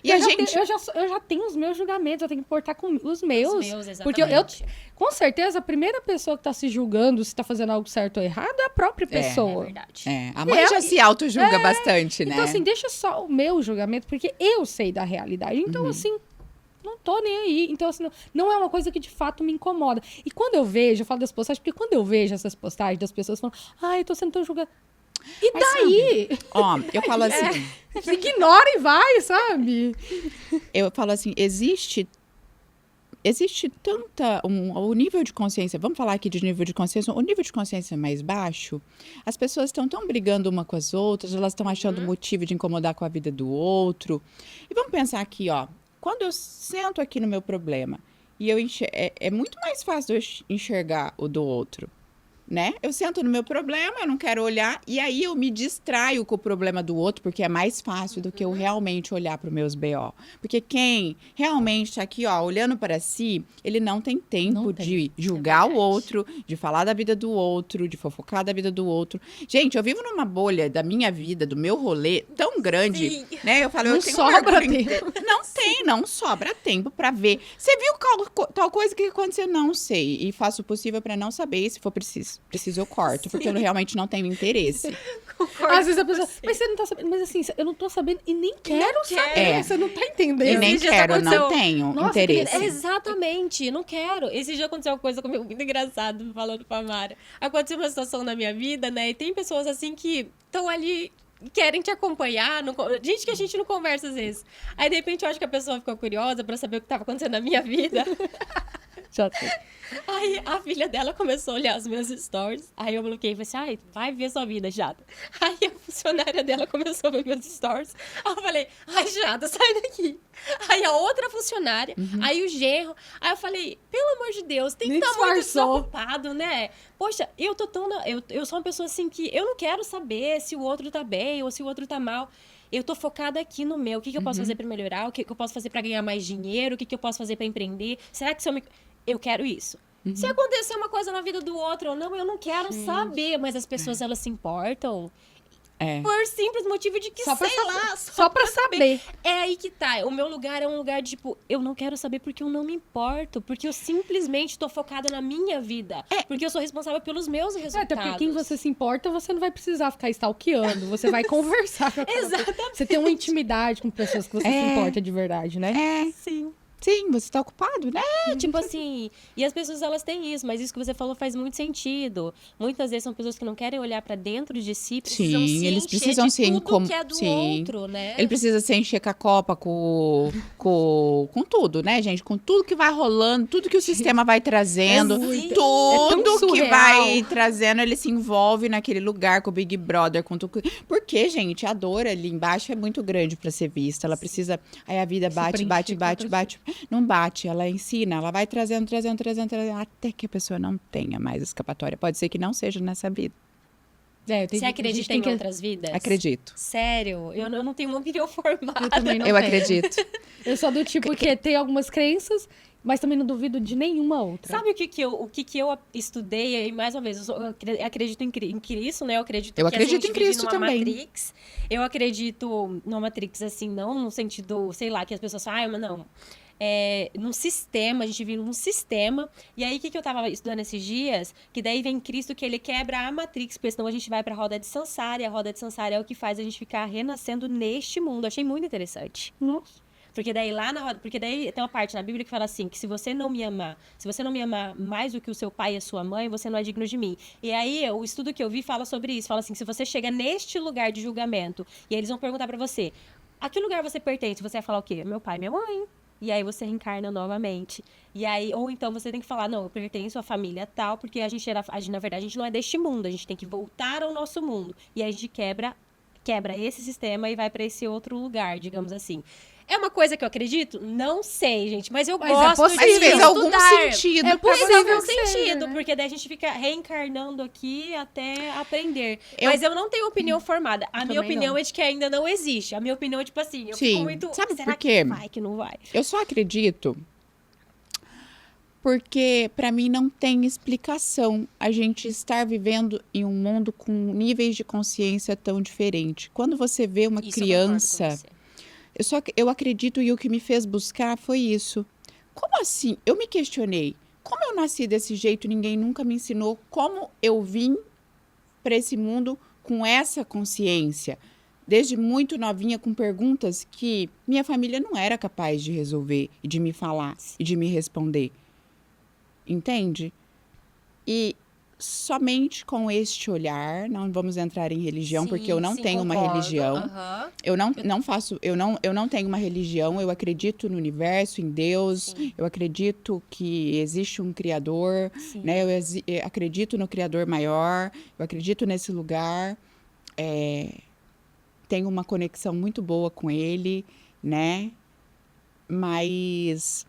E eu, a já gente. tenho, eu já tenho os meus julgamentos, eu tenho que importar com os meus. Porque exatamente. com certeza, a primeira pessoa que tá se julgando se tá fazendo algo certo ou errado é a própria É pessoa. verdade. A mãe já se auto-julga bastante, né? Então, assim, deixa só o meu julgamento, porque eu sei da realidade. Então, assim, não tô nem aí. Então, assim, não é uma coisa que de fato me incomoda. E quando eu vejo, eu falo das postagens, porque quando eu vejo essas postagens das pessoas falando, ai, eu tô sendo tão julgada. E Mas daí? Ó, eu falo assim. Ignora e vai, sabe? Eu falo assim, existe o nível de consciência, vamos falar aqui de nível de consciência, o nível de consciência mais baixo, as pessoas estão tão brigando uma com as outras, elas estão achando motivo de incomodar com a vida do outro. E vamos pensar aqui, ó, quando eu sento aqui no meu problema, e é muito mais fácil eu enxergar o do outro. Né? Eu sento no meu problema, eu não quero olhar, e aí eu me distraio com o problema do outro, porque é mais fácil do que eu realmente olhar para os meus BO. Porque quem realmente está aqui, ó, olhando para si, ele não tem tempo de julgar o outro, de falar da vida do outro, de fofocar da vida do outro. Gente, eu vivo numa bolha da minha vida, do meu rolê, tão grande, Sim. né? Eu falo, Não eu tenho sobra mergulho tempo. não sobra tempo pra ver. Você viu tal coisa que aconteceu? Não sei. E faço o possível pra não saber. E se for preciso eu corto, porque eu realmente não tenho interesse. Concordo Às vezes a com pessoa, você. mas você não tá sabendo. Mas assim, eu não tô sabendo e nem quero saber. É. Você não tá E entendendo. nem Esses dias quero, não aconteceu- tenho Nossa, interesse. querida, Exatamente, não quero. Esse dia aconteceu uma coisa comigo muito engraçada, falando pra Mara. Aconteceu uma situação na minha vida, né? E tem pessoas assim que estão ali, querem te acompanhar. Gente que a gente não conversa às vezes. Aí, de repente, eu acho que a pessoa ficou curiosa pra saber o que tava acontecendo na minha vida. Já sei. Aí a filha dela começou a olhar os meus stories. Aí eu bloqueei e falei assim: ai, vai ver sua vida, Jada. Aí a funcionária dela começou a ver meus stories. Aí eu falei: ai, Jada, sai daqui. Aí a outra funcionária, aí o genro. Aí eu falei: pelo amor de Deus, tem que Nem estar muito disfarçou. desocupado, né? Poxa, eu tô tão. Eu sou uma pessoa assim que eu não quero saber se o outro tá bem ou se o outro tá mal. Eu tô focada aqui no meu. O que eu posso fazer pra melhorar? O que eu posso fazer pra ganhar mais dinheiro? O que eu posso fazer pra empreender? Será que se eu me. Eu quero isso. Se acontecer uma coisa na vida do outro ou não, eu não quero saber. Mas as pessoas, elas se importam É. por simples motivo de que, Só pra sei saber. lá, Só pra saber. É aí que tá. O meu lugar é um lugar de, tipo, eu não quero saber porque eu não me importo. Porque eu simplesmente tô focada na minha vida. Porque eu sou responsável pelos meus resultados. Até porque quem você se importa, você não vai precisar ficar stalkeando. Você vai conversar com aquela pessoa. Exatamente. Você tem uma intimidade com pessoas que você se importa de verdade, né? É, Sim. sim, você tá ocupado, né? Tipo assim, e as pessoas elas têm isso, mas isso que você falou faz muito sentido. Muitas vezes são pessoas que não querem olhar pra dentro de si, precisam Sim, se eles encher precisam de se tudo incom- que é do Sim. outro, né? Ele precisa se encher com a copa, com tudo, né, gente? Com tudo que vai rolando, tudo que o sistema vai trazendo, muito. tudo É tão que surreal. vai trazendo, ele se envolve naquele lugar com o Big Brother, com tudo. Porque, gente, a dor ali embaixo é muito grande pra ser vista. Ela precisa. Aí a vida bate, preencher bate, com bate, outras bate. Não bate, ela ensina, ela vai trazendo, até que a pessoa não tenha mais escapatória. Pode ser que não seja nessa vida. É, Você acredita em outras vidas? Acredito. Sério? Eu não tenho uma opinião formada. Eu também não Eu tenho. acredito. Eu sou do tipo que tem algumas crenças, mas também não duvido de nenhuma outra. Sabe o que eu estudei? E mais uma vez, eu acredito em Cristo, né? Eu acredito Eu que acredito a gente em Cristo vive numa também. Matrix. Eu acredito numa Matrix, assim, não no sentido, sei lá, que as pessoas falam, mas não. Num sistema, a gente vive num sistema. E aí, o que eu tava estudando esses dias? Que daí vem Cristo, que ele quebra a Matrix, porque senão a gente vai pra roda de Sansara. E a roda de Sansara é o que faz a gente ficar renascendo neste mundo. Achei muito interessante. Nossa. Porque daí lá na roda, porque daí tem uma parte na Bíblia que fala assim, que se você não me amar mais do que o seu pai e a sua mãe, você não é digno de mim. E aí o estudo que eu vi fala sobre isso, fala assim, se você chega neste lugar de julgamento e aí eles vão perguntar pra você, a que lugar você pertence? Você vai falar o quê? Meu pai e minha mãe. E aí você reencarna novamente. E aí, ou então você tem que falar, não, eu pertenço à família tal, porque na verdade, a gente não é deste mundo, a gente tem que voltar ao nosso mundo. E aí a gente quebra esse sistema e vai pra esse outro lugar, digamos assim. É uma coisa que eu acredito? Não sei, gente. Mas eu Mas gosto possível. de Mas fez algum estudar. sentido. É pra Faz possível você. algum que seja, sentido, né? porque daí a gente fica reencarnando aqui até aprender. Eu- Mas eu não tenho opinião formada. A minha também opinião não. é de que ainda não existe. A minha opinião é tipo assim, eu Sim. fico muito... Sabe será por quê? que vai, que não vai? Eu só acredito porque para mim não tem explicação a gente estar vivendo em um mundo com níveis de consciência tão diferentes. Quando você vê uma Isso eu concordo com criança, você. eu acredito e o que me fez buscar foi isso. Como assim? Eu me questionei. Como eu nasci desse jeito, ninguém nunca me ensinou como eu vim para esse mundo com essa consciência. Desde muito novinha, com perguntas que minha família não era capaz de resolver e de me falar e de me responder. Entende? E somente com este olhar, não vamos entrar em religião, porque eu não Sim, tenho uma concordo. religião. Aham. Eu não tenho uma religião, eu acredito no universo, em Deus, Sim. eu acredito que existe um Criador, Sim. né? Eu acredito no Criador maior, eu acredito nesse lugar, tenho uma conexão muito boa com ele, né? Mas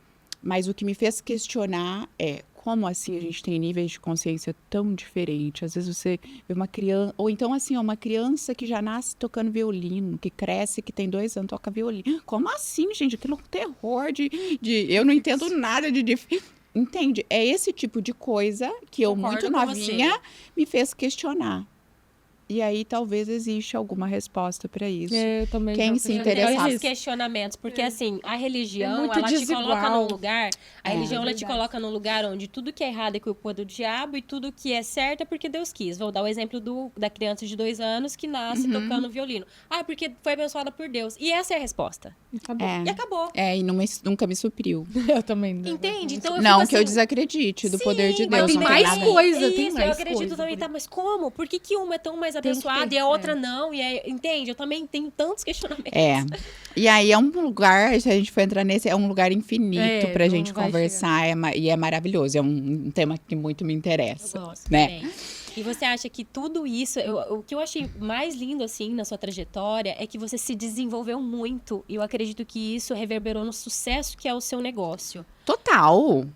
o que me fez questionar é como assim a gente tem níveis de consciência tão diferentes. Às vezes você vê uma criança, ou então assim, uma criança que já nasce tocando violino, que cresce, que tem 2 anos, toca violino. Como assim, gente? Aquilo é um terror eu não entendo nada de entende? É esse tipo de coisa que eu, Concordo muito com novinha, me fez questionar. E aí talvez exista alguma resposta para isso. Eu também Quem já se fui- interessar. Tem Interessado. esses questionamentos, porque assim, a religião, muito ela te desigual. coloca num lugar, a É. religião ela te Verdade. coloca num lugar onde tudo que é errado é culpa do diabo e tudo que é certo é porque Deus quis. Vou dar o exemplo da criança de 2 anos que nasce tocando violino. Ah, porque foi abençoada por Deus. E essa é a resposta. Acabou. E acabou. E nunca me supriu. Eu também. Não. Entende? Então eu Não fico que eu assim, desacredite do poder de sim, Deus. mas tem não mais nada. coisa, Isso, tem mais eu acredito coisa, também, por tá? Mas como? Por que uma é tão mais Tem que abençoada ter, e a outra não? E entende? Eu também tenho tantos questionamentos. E aí é um lugar, se a gente for entrar nesse, é um lugar infinito pra não gente vai conversar. E é maravilhoso. É um tema que muito me interessa. Eu gosto né? também. E você acha que tudo isso, o que eu achei mais lindo, assim, na sua trajetória, é que você se desenvolveu muito. E eu acredito que isso reverberou no sucesso que é o seu negócio. Total.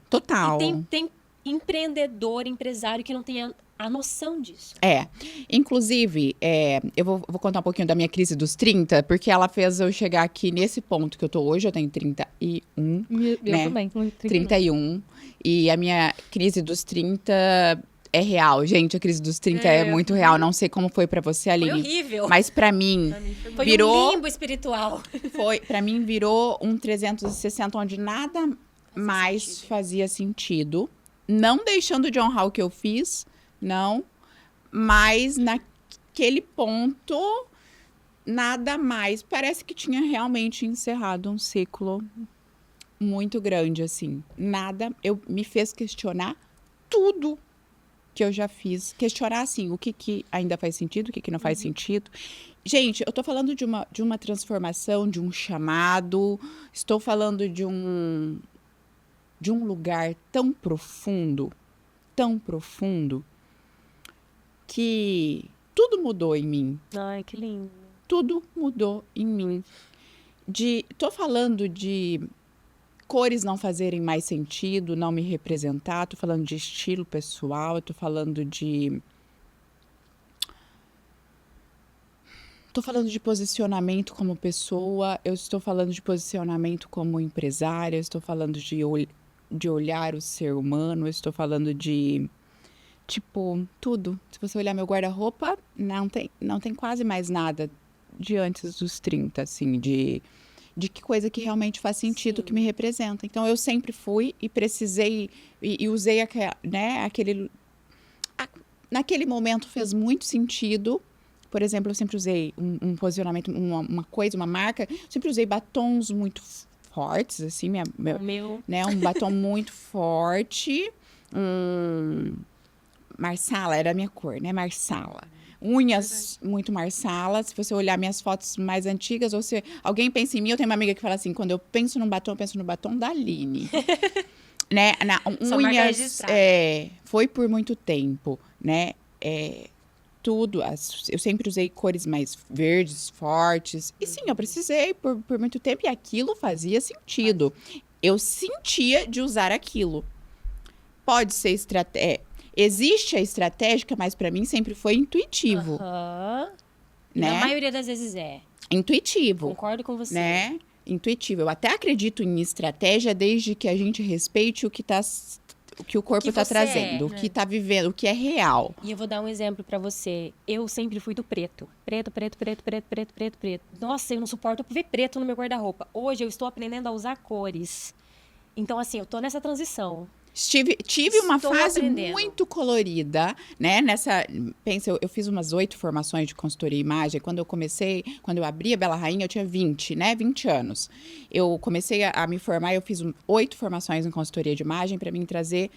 E tem empreendedor, empresário que não tem a noção disso. Inclusive, eu vou contar um pouquinho da minha crise dos 30, porque ela fez eu chegar aqui nesse ponto que eu tô hoje. Eu tenho 31. Eu né? também. 31. E a minha crise dos 30 é real. Gente, a crise dos 30 é muito real. Não sei como foi pra você, Foi Aline. horrível. Mas pra mim, Foi virou- um limbo espiritual. pra mim virou um 360 onde nada mais sentido. fazia sentido. Não deixando de honrar o que eu fiz, não. Mas naquele ponto, nada mais. Parece que tinha realmente encerrado um ciclo muito grande, assim. Nada. Me fez questionar tudo que eu já fiz. Questionar, assim, o que ainda faz sentido, o que não faz sentido. Gente, eu tô falando de uma transformação, de um chamado. Estou falando de um lugar tão profundo, que tudo mudou em mim. Ai, que lindo. Tudo mudou em mim. Tô falando de cores não fazerem mais sentido, não me representar. Tô falando de estilo pessoal. Eu tô falando de posicionamento como pessoa. Eu estou falando de posicionamento como empresária. Eu estou falando de olhar o ser humano. Eu estou falando de tipo, tudo. Se você olhar meu guarda-roupa, não tem quase mais nada de antes dos 30, assim, de que coisa que realmente faz sentido, Sim. que me representa. Então, eu sempre fui e precisei, e usei naquele momento fez muito sentido. Por exemplo, eu sempre usei um posicionamento, uma coisa, uma marca, sempre usei batons muito fortes, assim, O meu... né? Um batom muito forte. Marsala era a minha cor, né? Marsala. Unhas muito marsala. Se você olhar minhas fotos mais antigas, ou se alguém pensa em mim, eu tenho uma amiga que fala assim, quando eu penso num batom, eu penso no batom da Aline. Né? Sua marca Unhas, registrada. foi por muito tempo, né? Tudo, eu sempre usei cores mais verdes, fortes. E sim, eu precisei por muito tempo e aquilo fazia sentido. Eu sentia de usar aquilo. Pode ser estratégia. Existe a estratégica, mas para mim sempre foi intuitivo, Aham. E né? na maioria das vezes é. Intuitivo, Concordo com você. né? Intuitivo. Eu até acredito em estratégia desde que a gente respeite o que o corpo que está você trazendo, é, o que está vivendo, o que é real. E eu vou dar um exemplo pra você. Eu sempre fui do preto. Preto, preto, preto, preto, preto, preto, preto. Nossa, eu não suporto ver preto no meu guarda-roupa. Hoje eu estou aprendendo a usar cores. Então, assim, eu tô nessa transição. Tive uma Estou fase aprendendo. muito colorida, né? Pensa, eu fiz umas 8 formações de consultoria e imagem. Quando eu abri a Bela Rainha, eu tinha 20, né? 20 anos. Eu comecei a me formar, eu fiz 8 formações em consultoria de imagem para mim trazer,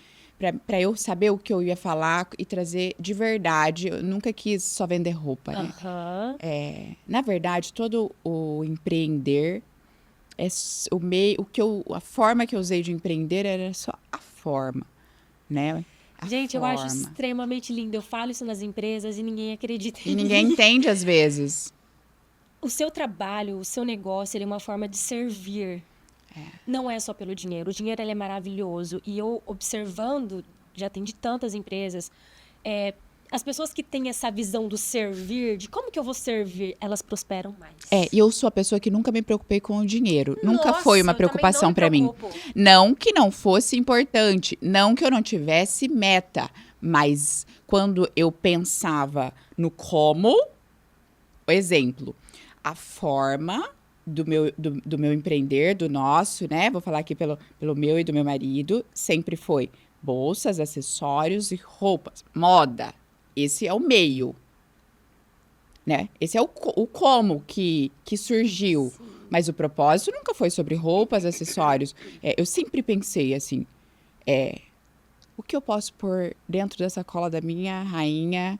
para eu saber o que eu ia falar e trazer de verdade. Eu nunca quis só vender roupa, né? Aham. Na verdade, todo o empreender, a forma que eu usei de empreender era só a forma, né? Gente, eu acho forma. extremamente lindo. Eu falo isso nas empresas e ninguém acredita em E mim. ninguém entende às vezes. O seu trabalho, o seu negócio, ele é uma forma de servir. Não é só pelo dinheiro. O dinheiro ele é maravilhoso. E eu, observando, já atendi tantas empresas, as pessoas que têm essa visão do servir, de como que eu vou servir, elas prosperam mais. E eu sou a pessoa que nunca me preocupei com o dinheiro. Nunca Nossa, foi uma eu também preocupação não me para mim. preocupo. Não que não fosse importante, não que eu não tivesse meta, Mas quando eu pensava no como, exemplo, a forma do meu empreender, do nosso, né? Vou falar aqui pelo meu e do meu marido, sempre foi bolsas, acessórios e roupas. Moda. Esse é o meio, né? Esse é o como que surgiu. Sim. Mas o propósito nunca foi sobre roupas, acessórios. Eu sempre pensei assim, o que eu posso pôr dentro da sacola da minha rainha,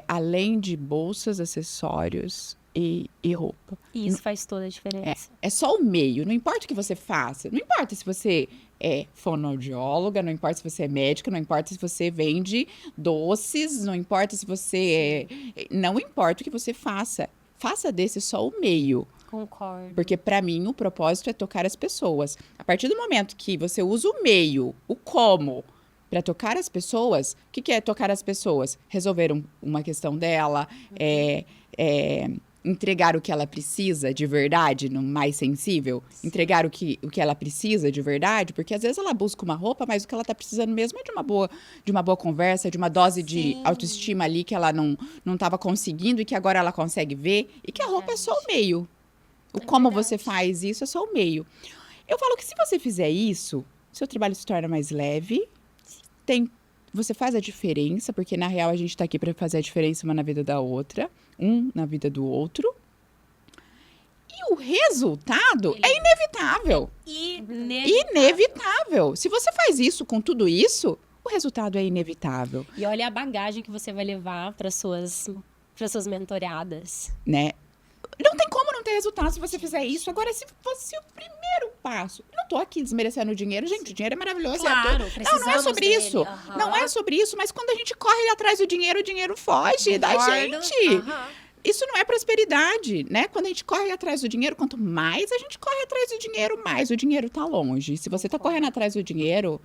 além de bolsas, acessórios e roupa. E isso faz toda a diferença. É só o meio, não importa o que você faça. Não importa se você é fonoaudióloga, não importa se você é médica, não importa se você vende doces, não importa se você não importa o que você faça. Faça desse só o meio. Concordo. Porque para mim o propósito é tocar as pessoas. A partir do momento que você usa o meio, o como, para tocar as pessoas, o que é tocar as pessoas? Resolver uma questão dela, entregar o que ela precisa de verdade, no mais sensível, entregar o que ela precisa de verdade, porque às vezes ela busca uma roupa, mas o que ela tá precisando mesmo é de uma boa conversa, de uma dose de autoestima ali que ela não estava conseguindo e que agora ela consegue ver, e que a roupa é só o meio. O como você faz isso é só o meio. Eu falo que se você fizer isso, seu trabalho se torna mais leve, você faz a diferença, porque na real a gente tá aqui para fazer a diferença uma na vida da outra, na vida do outro. E o resultado é inevitável. Inevitável. Se você faz isso com tudo isso, o resultado é inevitável. E olha a bagagem que você vai levar para suas mentoreadas. Né? Não tem como não ter resultado se você fizer isso. Agora, se fosse o primeiro passo... Eu não tô aqui desmerecendo o dinheiro. Gente, o dinheiro é maravilhoso. Claro, não é sobre dele. isso. Não é sobre isso. Mas quando a gente corre atrás do dinheiro foge da gente. Isso não é prosperidade, né? Quando a gente corre atrás do dinheiro, quanto mais a gente corre atrás do dinheiro, mais o dinheiro tá longe. Se você tá correndo atrás do dinheiro,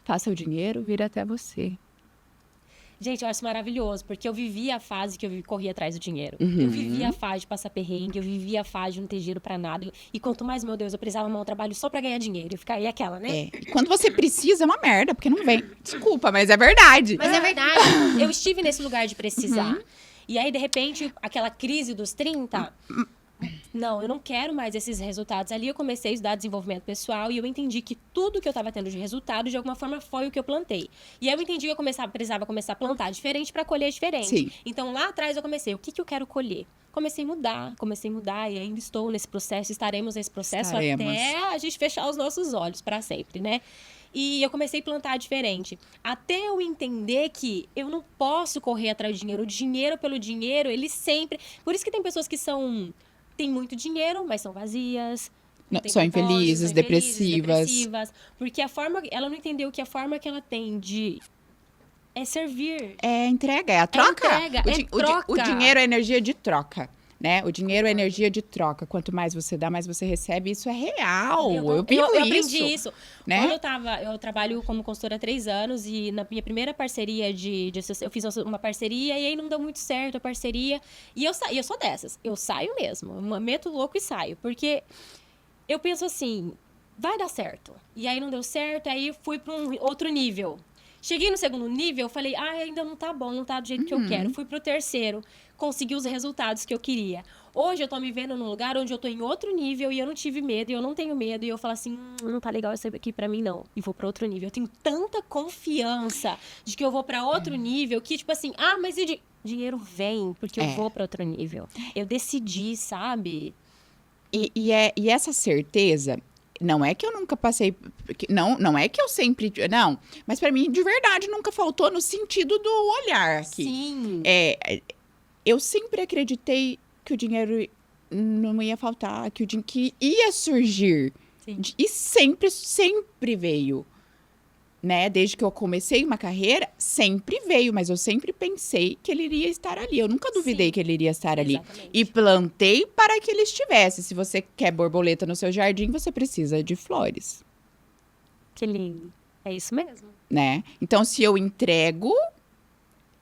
faça o dinheiro vir até você. Gente, eu acho maravilhoso, porque eu vivi a fase que eu corria atrás do dinheiro. Eu vivi a fase de passar perrengue, eu vivi a fase de não ter dinheiro pra nada. E quanto mais, meu Deus, eu precisava arrumar um trabalho só pra ganhar dinheiro. E aquela, né? E quando você precisa, é uma merda, porque não vem. Desculpa, mas é verdade. Mas é verdade. Eu estive nesse lugar de precisar. E aí, de repente, aquela crise dos 30... Não, eu não quero mais esses resultados. Ali eu comecei a estudar desenvolvimento pessoal e eu entendi que tudo que eu estava tendo de resultado, de alguma forma, foi o que eu plantei. E aí eu entendi que eu precisava começar a plantar diferente para colher diferente. Sim. Então, lá atrás eu comecei, o que eu quero colher? Comecei a mudar e ainda estou nesse processo, estaremos nesse processo até a gente fechar os nossos olhos para sempre, né? E eu comecei a plantar diferente. Até eu entender que eu não posso correr atrás do dinheiro. O dinheiro pelo dinheiro, ele sempre... Por isso que tem pessoas que têm muito dinheiro, mas são vazias. São infelizes, depressivas. Porque ela não entendeu que a forma que ela tem de... É servir. É entrega, é a troca. Troca. O dinheiro é energia de troca. Né? O dinheiro é energia de troca. Quanto mais você dá, mais você recebe. Isso é real. Eu aprendi isso. Né? Quando eu trabalho como consultora há 3 anos e na minha primeira parceria eu fiz uma parceria e aí não deu muito certo a parceria. E eu sou dessas. Eu saio mesmo. Eu meto o louco e saio. Porque eu penso assim, vai dar certo. E aí não deu certo, aí fui para um outro nível. Cheguei no segundo nível, eu falei, ainda não tá bom, não tá do jeito que eu quero. Fui pro terceiro, consegui os resultados que eu queria. Hoje eu tô me vendo num lugar onde eu tô em outro nível e eu não tive medo, e eu não tenho medo. E eu falo assim, não tá legal isso aqui pra mim, não. E vou pra outro nível. Eu tenho tanta confiança de que eu vou pra outro nível que, tipo assim, mas dinheiro vem, porque eu vou pra outro nível. Eu decidi, sabe? E essa certeza... Não é que eu nunca passei... Não é que eu sempre... Não, mas para mim, de verdade, nunca faltou no sentido do olhar aqui. Sim. Eu sempre acreditei que o dinheiro não ia faltar, que ia surgir. Sim. E sempre veio. Né? Desde que eu comecei uma carreira, sempre veio, mas eu sempre pensei que ele iria estar ali. Eu nunca duvidei que ele iria estar ali. Exatamente. E plantei para que ele estivesse. Se você quer borboleta no seu jardim, você precisa de flores. Que lindo. É isso mesmo. Né? Então, se eu entrego,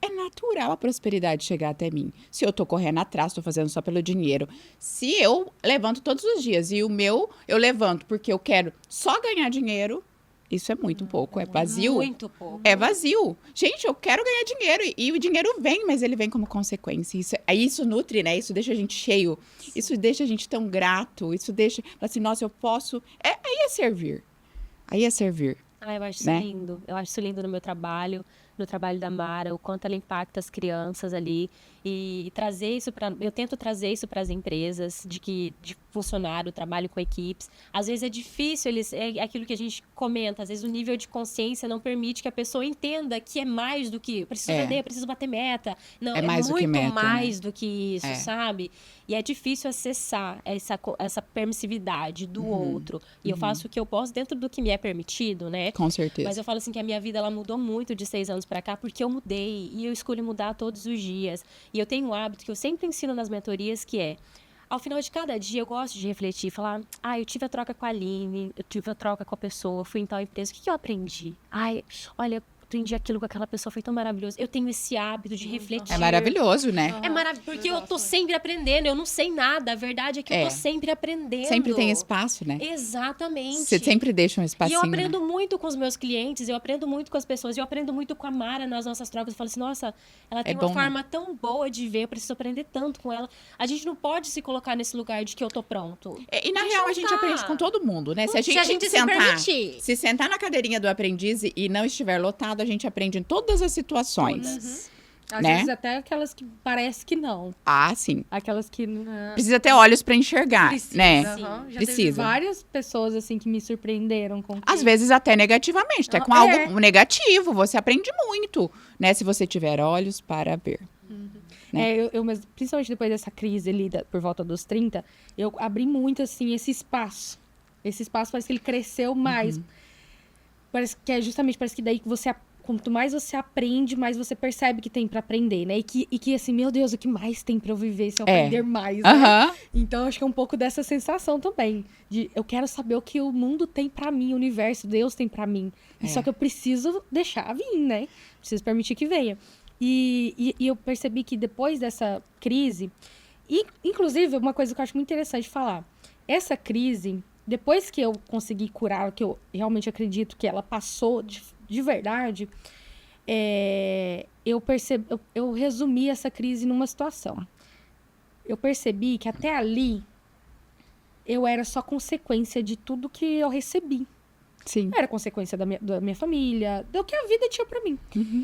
é natural a prosperidade chegar até mim. Se eu tô correndo atrás, tô fazendo só pelo dinheiro. Se eu levanto todos os dias e o meu eu levanto porque eu quero só ganhar dinheiro, Isso é muito pouco, é vazio. Muito pouco. É vazio. Gente, eu quero ganhar dinheiro. E o dinheiro vem, mas ele vem como consequência. Isso nutre, né? Isso deixa a gente cheio. Isso deixa a gente tão grato. Isso deixa, assim, nossa, eu posso... Aí é servir. Aí é servir. Ah, eu acho isso Né? lindo. Eu acho isso lindo no trabalho da Mara, o quanto ela impacta as crianças ali. E trazer isso para... Eu tento trazer isso para as empresas, de funcionário, trabalho com equipes. Às vezes é difícil, é aquilo que a gente comenta, às vezes o nível de consciência não permite que a pessoa entenda que é mais do que... Preciso vender, preciso bater meta. Não, É mais do que muito meta, mais né? do que isso, sabe? E é difícil acessar essa permissividade do outro. E eu faço o que eu posso dentro do que me é permitido, né? Com certeza. Mas eu falo assim que a minha vida ela mudou muito de 6 anos pra cá, porque eu mudei e eu escolho mudar todos os dias. E eu tenho um hábito que eu sempre ensino nas mentorias, que é, ao final de cada dia, eu gosto de refletir, falar, eu tive a troca com a Aline, eu tive a troca com a pessoa, fui em tal empresa, o que eu aprendi? Olha, aprendi aquilo com aquela pessoa, foi tão maravilhoso. Eu tenho esse hábito de refletir. É maravilhoso, né? É maravilhoso, porque eu tô sempre aprendendo, eu não sei nada. A verdade é que eu tô sempre aprendendo. Sempre tem espaço, né? Exatamente. Você sempre deixa um E espacinho, eu aprendo né? muito com os meus clientes, eu aprendo muito com as pessoas, eu aprendo muito com a Mara nas nossas trocas. Eu falo assim, nossa, ela tem uma bom, né? forma tão boa de ver, eu preciso aprender tanto com ela. A gente não pode se colocar nesse lugar de que eu tô pronto. E na real, a gente aprende com todo mundo, né? Se a Se a gente gente se permitir. se sentar na cadeirinha do aprendiz e não estiver lotado, a gente aprende em todas as situações. Às Né? vezes até aquelas que parece que não. Ah, sim. Aquelas que... Precisa ter olhos pra enxergar, Precisa. né? Já teve Precisa. várias pessoas, assim, que me surpreenderam com Às vezes até negativamente, até com É. algo negativo. Você aprende muito, né? Se você tiver olhos para ver. né? Mas principalmente depois dessa crise ali, por volta dos 30, eu abri muito, assim, esse espaço. Esse espaço parece que ele cresceu mais. Parece que daí que você... Quanto mais você aprende, mais você percebe que tem pra aprender, né? E que assim, meu Deus, o que mais tem pra eu viver se eu aprender mais, né? Aham. Então, acho que é um pouco dessa sensação também. De eu quero saber o que o mundo tem pra mim, o universo, Deus tem pra mim. E só que eu preciso deixar vir, né? Preciso permitir que venha. E eu percebi que depois dessa crise... E, inclusive, uma coisa que eu acho muito interessante falar. Essa crise, depois que eu consegui curar, que eu realmente acredito que ela passou de verdade, eu resumi essa crise numa situação. Eu percebi que até ali eu era só consequência de tudo que eu recebi. Sim. Eu era consequência da minha família, do que a vida tinha pra mim.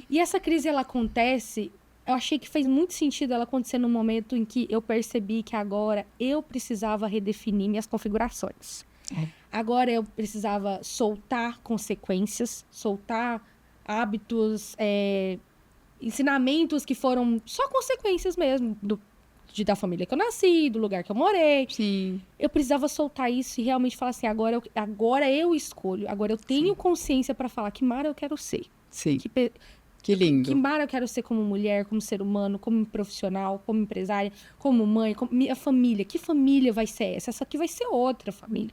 E essa crise, ela acontece... Eu achei que fez muito sentido ela acontecer no momento em que eu percebi que agora eu precisava redefinir minhas configurações. Agora eu precisava soltar consequências, soltar hábitos, ensinamentos que foram só consequências mesmo da família que eu nasci, do lugar que eu morei. Sim. Eu precisava soltar isso e realmente falar assim, agora eu escolho, agora eu tenho consciência para falar que Mara eu quero ser. Sim. Que lindo. Que Mara eu quero ser como mulher, como ser humano, como profissional, como empresária, como mãe, como minha família. Que família vai ser essa? Essa aqui vai ser outra família.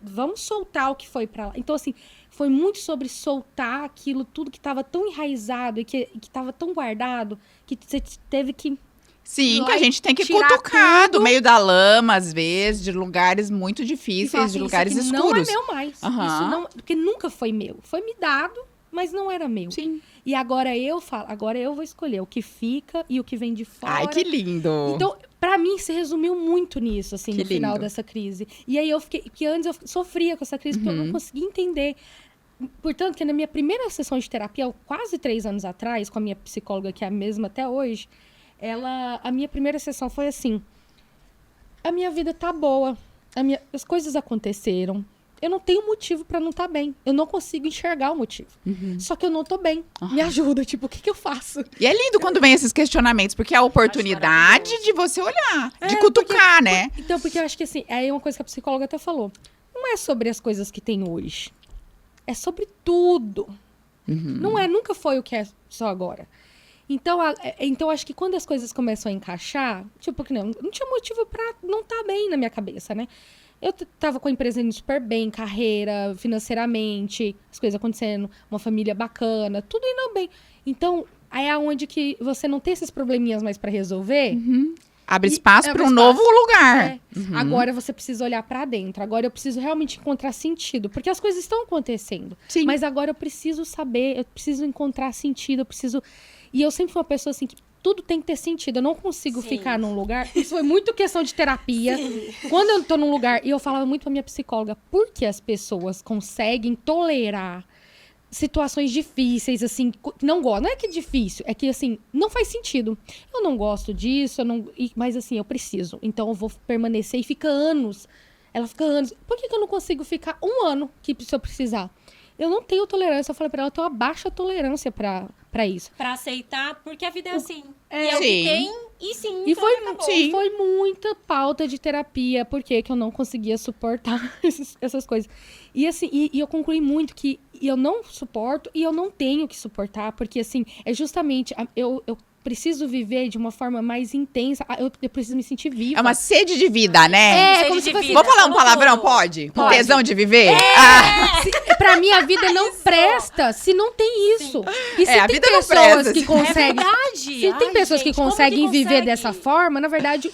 Vamos soltar o que foi pra lá. Então, assim, foi muito sobre soltar aquilo, tudo que estava tão enraizado e que estava tão guardado, que você teve que... Sim, lá que a gente tem que tirar cutucar do tudo. meio da lama, às vezes, de lugares muito e difíceis, falar de assim, lugares isso aqui escuros. não é meu mais. Aham. Isso não, porque nunca foi meu. Foi me dado, mas não era meu. Sim. E agora eu falo, agora eu vou escolher o que fica e o que vem de fora. Ai, que lindo. Então, pra mim, se resumiu muito nisso, assim, Que no final lindo. dessa crise. E aí eu fiquei... Que antes eu sofria com essa crise, porque eu não conseguia entender. Portanto, que na minha primeira sessão de terapia, quase 3 anos atrás, com a minha psicóloga, que é a mesma até hoje, a minha primeira sessão foi assim: a minha vida tá boa, as coisas aconteceram, eu não tenho motivo pra não estar bem. Eu não consigo enxergar o motivo. Só que eu não tô bem. Me ajuda, tipo, o que eu faço? E é lindo quando vem esses questionamentos, porque é a oportunidade de você olhar, de cutucar, né? Então, porque eu acho que assim, aí é uma coisa que a psicóloga até falou. Não é sobre as coisas que tem hoje. É sobre tudo. Não é, nunca foi o que é só agora. Então, acho que quando as coisas começam a encaixar, tipo, que não tinha motivo pra não estar bem na minha cabeça, né? Eu tava com a empresa indo super bem, carreira, financeiramente, as coisas acontecendo, uma família bacana, tudo indo bem. Então, aí é onde que você não tem esses probleminhas mais pra resolver. Abre espaço para um espaço. novo lugar. É. Agora você precisa olhar pra dentro. Agora eu preciso realmente encontrar sentido. Porque as coisas estão acontecendo. Sim. Mas agora eu preciso saber, eu preciso encontrar sentido, eu preciso... E eu sempre fui uma pessoa assim que tudo tem que ter sentido. Eu não consigo Sim. ficar num lugar... Isso foi muito questão de terapia. Quando eu tô num lugar... E eu falava muito pra minha psicóloga, por que as pessoas conseguem tolerar situações difíceis, assim, não gosto. Não é que é difícil, é que, assim, não faz sentido. Eu não gosto disso, mas, assim, eu preciso. Então, eu vou permanecer e fica anos. Ela fica anos. Por que eu não consigo ficar um ano se eu precisar? Eu não tenho tolerância. Eu falei pra ela, eu tenho uma baixa tolerância pra isso. Pra aceitar, porque a vida é assim. É, e é o que sim. tem, e sim. E foi, acabou. sim. foi muita pauta de terapia, porque que eu não conseguia suportar essas coisas. E assim, e eu concluí muito que eu não suporto e eu não tenho que suportar, porque assim, é justamente, eu preciso viver de uma forma mais intensa, eu preciso me sentir viva. É uma sede de vida, né? É, como se fosse... Vou falar um Falou palavrão, tudo. pode? Um Pode. tesão de viver? Pra mim, a vida não presta se não tem isso. E se É, a tem vida não pessoas presta. que É conseguem... verdade. Se tem Ai, pessoas que gente, como conseguem viver consegue? dessa forma, na verdade,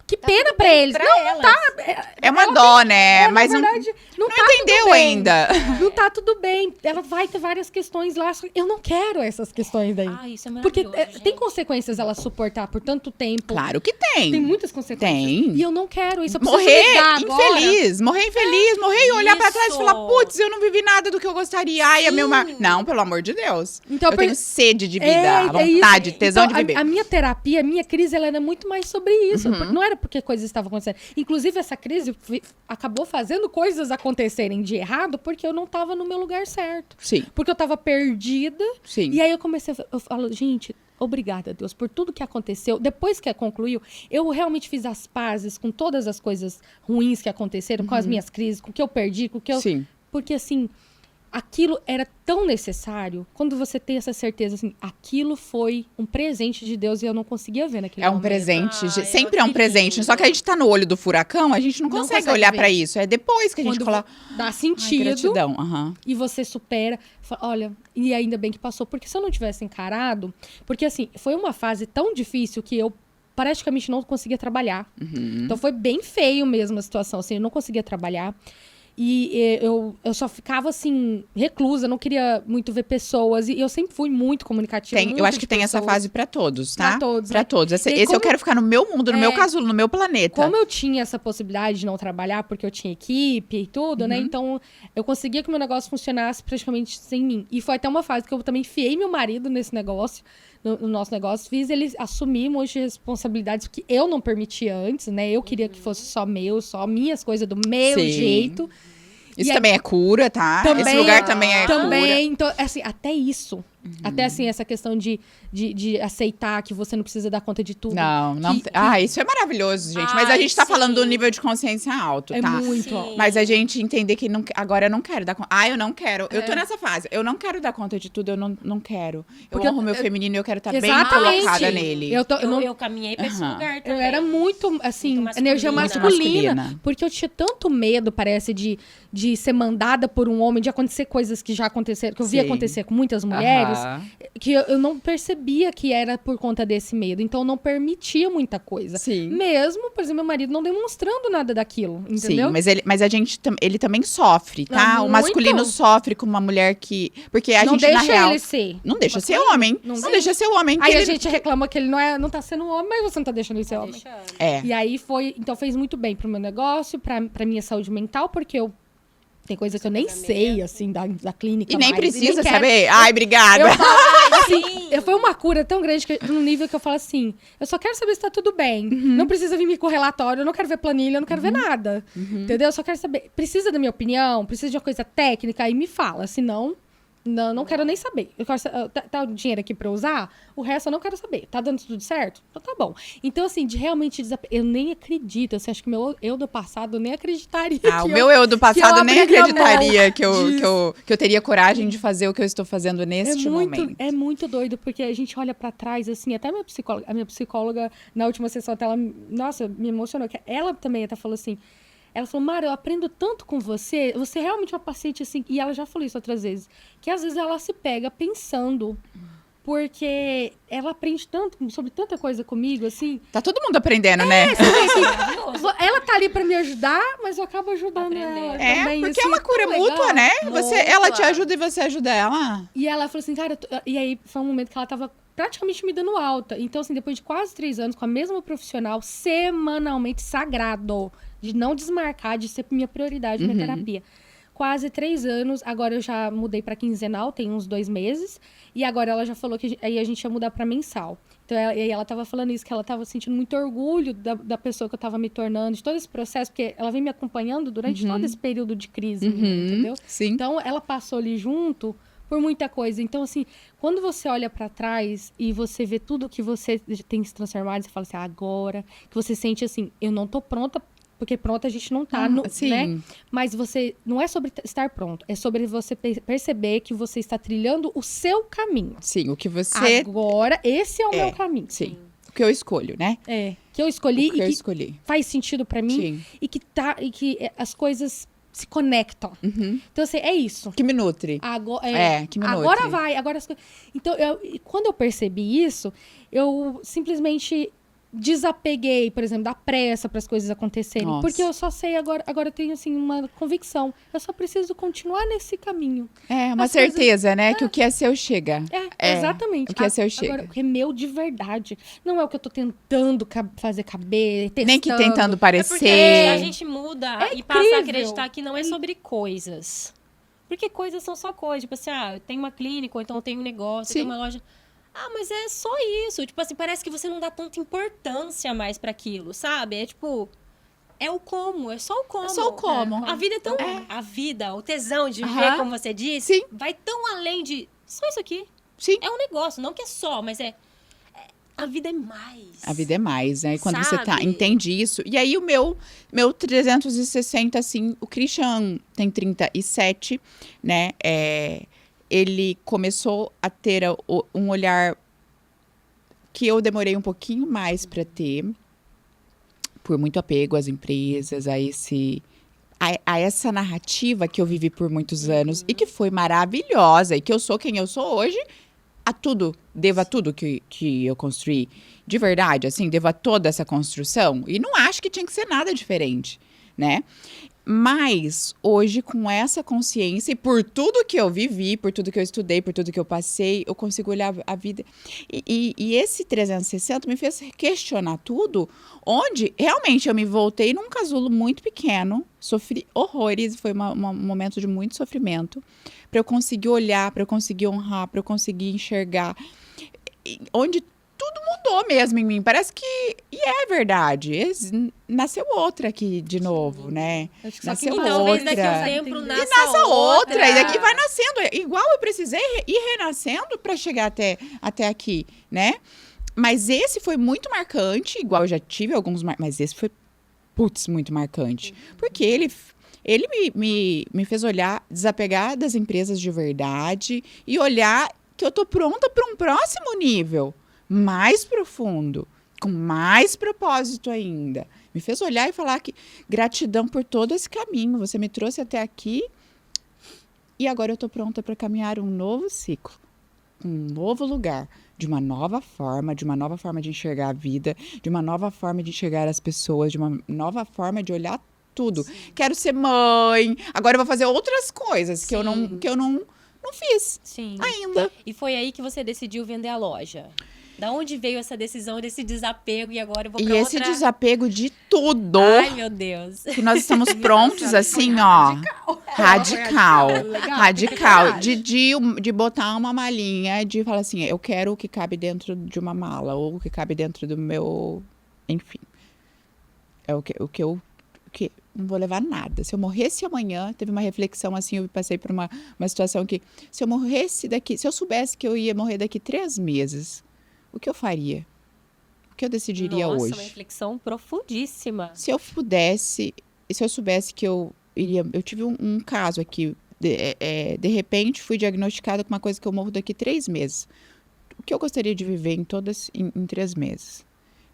que Tá pena tudo pra bem eles. pra Não, elas. tá. É uma dó, né? Na Mas não verdade, não tá entendeu tudo bem. ainda. Não tá tudo bem. Ela vai ter várias questões lá. Só que eu não quero essas questões daí. Ah, isso é Porque maravilhoso, tem gente. consequências ela suportar por tanto tempo. Claro que tem. Tem muitas consequências. Tem. E eu não quero isso. Eu preciso Morrer lidar agora. infeliz, morrer e olhar pra trás e Isso. falar, putz, eu não vivi nada do que eu gostaria. Ai, é meu mar... Sim. Não, pelo amor de Deus. Então, eu tenho sede de vida, isso. vontade, tesão Então, de viver. A minha terapia, a minha crise, ela era muito mais sobre isso. Uhum. Não era porque coisas estavam acontecendo. Inclusive, essa crise acabou fazendo coisas acontecerem de errado porque eu não estava no meu lugar certo. Sim, Porque eu estava perdida. sim. E aí eu comecei eu falo, gente, obrigada, Deus, por tudo que aconteceu. Depois que concluiu, eu realmente fiz as pazes com todas as coisas ruins que aconteceram, com as minhas crises, com o que eu perdi, com o que eu... Sim. Porque, assim, aquilo era tão necessário. Quando você tem essa certeza, assim, aquilo foi um presente de Deus e eu não conseguia ver naquele É um momento. presente, Ai, sempre é um que presente. lindo. Só que a gente tá no olho do furacão, a gente não Não consegue consegue olhar ver. pra isso. É depois que a gente Quando coloca. dá Ai, sentido gratidão. Aham. e você supera. Olha, e ainda bem que passou. Porque se eu não tivesse encarado... Porque, assim, foi uma fase tão difícil que eu praticamente não conseguia trabalhar. Então, foi bem feio mesmo a situação. Assim, eu não conseguia trabalhar. E eu só ficava, assim, reclusa. Não queria muito ver pessoas. E eu sempre fui muito comunicativa. Eu muito acho que de tem essa pessoas. fase pra todos, tá? Pra todos, Pra né? todos. Esse E eu como- quero ficar no meu mundo, no meu casulo, no meu planeta. Como eu tinha essa possibilidade de não trabalhar, porque eu tinha equipe e tudo, né? Então, eu conseguia que o meu negócio funcionasse praticamente sem mim. E foi até uma fase que eu também enfiei meu marido nesse negócio, no nosso negócio. Fiz ele assumir um monte de responsabilidades que eu não permitia antes, né? Eu queria que fosse só meu, só minhas coisas, do meu Sim. jeito. Isso E aí- também é cura, tá? Esse lugar também é cura. Também, então, assim, até isso. Até, assim, essa questão de aceitar que você não precisa dar conta de tudo. Não. Que- Ah, isso é maravilhoso, gente. Mas a Ai, gente tá sim. falando do nível de consciência alto, É tá? muito. Sim. Mas a gente entender que agora eu não quero dar conta. Ah, eu não quero. Eu tô É. nessa fase. Eu não quero dar conta de tudo, eu não quero. Eu Porque honro meu feminino e eu quero estar bem Exatamente. colocada nele. Eu não- Eu caminhei pra esse Aham. lugar Eu também. era muito, assim, Muito energia masculina. masculina, Masculina. porque eu tinha tanto medo, parece, de ser mandada por um homem, de acontecer coisas que já aconteceram, que eu via Sim. acontecer com muitas mulheres, Aham. que eu não percebia que era por conta desse medo. Então, eu não permitia muita coisa. Sim. Mesmo, por exemplo, meu marido não demonstrando nada daquilo, entendeu? Sim, mas a gente ele também sofre, tá? Ah, O masculino muito. sofre com uma mulher que. Porque a não gente, na deixa real. ele ser. Não deixa ser masculino. homem. Não Não deixa ser homem. Aí que a ele- gente reclama que ele não tá sendo homem, mas você não tá deixando ele ser homem. Deixando. É. E aí então fez muito bem pro meu negócio, pra minha saúde mental, porque tem coisa que eu nem sei, assim, da clínica. E nem mais, precisa quero. saber. Ai, obrigada. Eu falo, assim, Sim. foi uma cura tão grande, num nível que eu falo assim, eu só quero saber se tá tudo bem. Não precisa vir me com relatório, eu não quero ver planilha, eu não quero ver nada. Entendeu? Eu só quero saber, precisa da minha opinião, precisa de uma coisa técnica, aí me fala, senão... Não quero nem saber. Eu quero, tá o dinheiro aqui pra eu usar? O resto eu não quero saber. Tá dando tudo certo? Então tá bom. Então, assim, de realmente... Eu nem acredito. Assim, acho que o meu eu do passado eu nem acreditaria. Ah, que o meu eu do passado nem abriria mão acreditaria que eu disso. teria coragem de fazer o que eu estou fazendo neste momento. É muito doido, porque a gente olha pra trás, assim, até a minha psicóloga, na última sessão, até ela, nossa, me emocionou. Que ela também até falou assim, ela falou, Mara, eu aprendo tanto com você, você é realmente uma paciente, assim, e ela já falou isso outras vezes, que às vezes ela se pega pensando Porque ela aprende tanto sobre tanta coisa comigo, assim. Tá todo mundo aprendendo, né? Maravilhoso. Ela tá ali pra me ajudar, mas eu acabo ajudando Aprender. ela É, também. porque assim, é uma cura tão mútua, legal. né? Ela te Mútua. ajuda e você ajuda ela. E ela falou assim, cara, e aí foi um momento que ela tava praticamente me dando alta. Então, assim, depois de quase 3 anos com a mesma profissional, semanalmente sagrado, de não desmarcar, de ser minha prioridade, minha terapia. Quase 3 anos, agora eu já mudei pra quinzenal, tem uns 2 meses. E agora ela já falou que aí a gente ia mudar pra mensal. Então, e aí ela tava falando isso, que ela tava sentindo muito orgulho da pessoa que eu tava me tornando, de todo esse processo, porque ela vem me acompanhando durante todo esse período de crise, entendeu? Sim. Então, ela passou ali junto por muita coisa. Então, assim, quando você olha pra trás e você vê tudo que você tem se transformado, você fala assim, agora, que você sente assim, eu não tô pronta, porque pronta a gente não tá, Sim. né? Mas você, não é sobre estar pronto, é sobre você perceber que você está trilhando o seu caminho. Sim, o que você... Agora, esse é o meu caminho. Sim, o que eu escolho, né? É, que eu escolhi O que e eu que escolhi. faz sentido pra mim Sim. e que as coisas se conectam. Então, assim, é isso. Que me nutre. Agora, que me nutre. agora vai, agora as coisas. Então, quando eu percebi isso, eu simplesmente desapeguei, por exemplo, da pressa para as coisas acontecerem. Nossa. Porque eu só sei agora eu tenho assim uma convicção. Eu só preciso continuar nesse caminho. É, uma As coisas- certeza, né? Que o que é seu chega. Exatamente. O que é seu chega. Agora, o que é meu de verdade. Não é o que eu tô tentando fazer caber, testando. Nem que tentando É parecer. porque a gente muda É e passa a incrível. acreditar que não é sobre coisas. Porque coisas são só coisas. Tipo assim, eu tenho uma clínica, ou então eu tenho um negócio, eu Sim. tenho uma loja. Ah, mas é só isso. Tipo assim, parece que você não dá tanta importância mais pra aquilo, sabe? É tipo... É o como, é só o como. É só o como. A vida é tão... A vida, o tesão de viver, Aham. como você disse, Sim. vai tão além de... Só isso aqui. Sim. É um negócio, não que é só, mas a vida é mais. A vida é mais, né? E quando você Sabe? entende isso. E aí, o meu 360, assim, o Christian tem 37, né? Ele começou a ter um olhar que eu demorei um pouquinho mais para ter, por muito apego às empresas, a essa narrativa que eu vivi por muitos anos e que foi maravilhosa e que eu sou quem eu sou hoje, devo a tudo que eu construí. De verdade, assim, devo a toda essa construção. E não acho que tinha que ser nada diferente, né? Mas, hoje, com essa consciência e por tudo que eu vivi, por tudo que eu estudei, por tudo que eu passei, eu consigo olhar a vida. E esse 360 me fez questionar tudo, onde realmente eu me voltei num casulo muito pequeno, sofri horrores, foi um momento de muito sofrimento, para eu conseguir olhar, para eu conseguir honrar, para eu conseguir enxergar, onde tudo mudou mesmo em mim. Parece que... E é verdade. Nasceu outra aqui de novo, né? Acho que Nasceu E só talvez outra. daqui a um tempo nasça, E nasça outra. E daqui outra. vai nascendo. Igual eu precisei ir renascendo para chegar até aqui, né? Mas esse foi muito marcante. Igual eu já tive alguns... Mas esse foi, muito marcante. Porque ele me fez olhar, desapegar das empresas de verdade e olhar que eu tô pronta para um próximo nível. Mais profundo, com mais propósito ainda. Me fez olhar e falar que gratidão por todo esse caminho. Você me trouxe até aqui e agora eu estou pronta para caminhar um novo ciclo, um novo lugar, de uma nova forma de enxergar a vida, de uma nova forma de enxergar as pessoas, de uma nova forma de olhar tudo. Sim. Quero ser mãe, agora eu vou fazer outras coisas que eu não fiz. Sim. Ainda. E foi aí que você decidiu vender a loja. Da onde veio essa decisão, desse desapego e agora eu vou pra E outra... esse desapego de tudo. Ai, meu Deus. Que nós estamos prontos, assim, ó. Radical. Radical. De botar uma malinha, de falar assim, eu quero o que cabe dentro de uma mala, ou o que cabe dentro do meu... Enfim. É o que eu não vou levar nada. Se eu morresse amanhã, teve uma reflexão assim, eu passei por uma situação que, se eu soubesse que eu ia morrer daqui 3 meses, o que eu faria? O que eu decidiria hoje? Nossa, uma reflexão profundíssima. Se eu soubesse que eu tive um caso aqui, de repente fui diagnosticada com uma coisa que eu morro daqui 3 meses. O que eu gostaria de viver em 3 meses?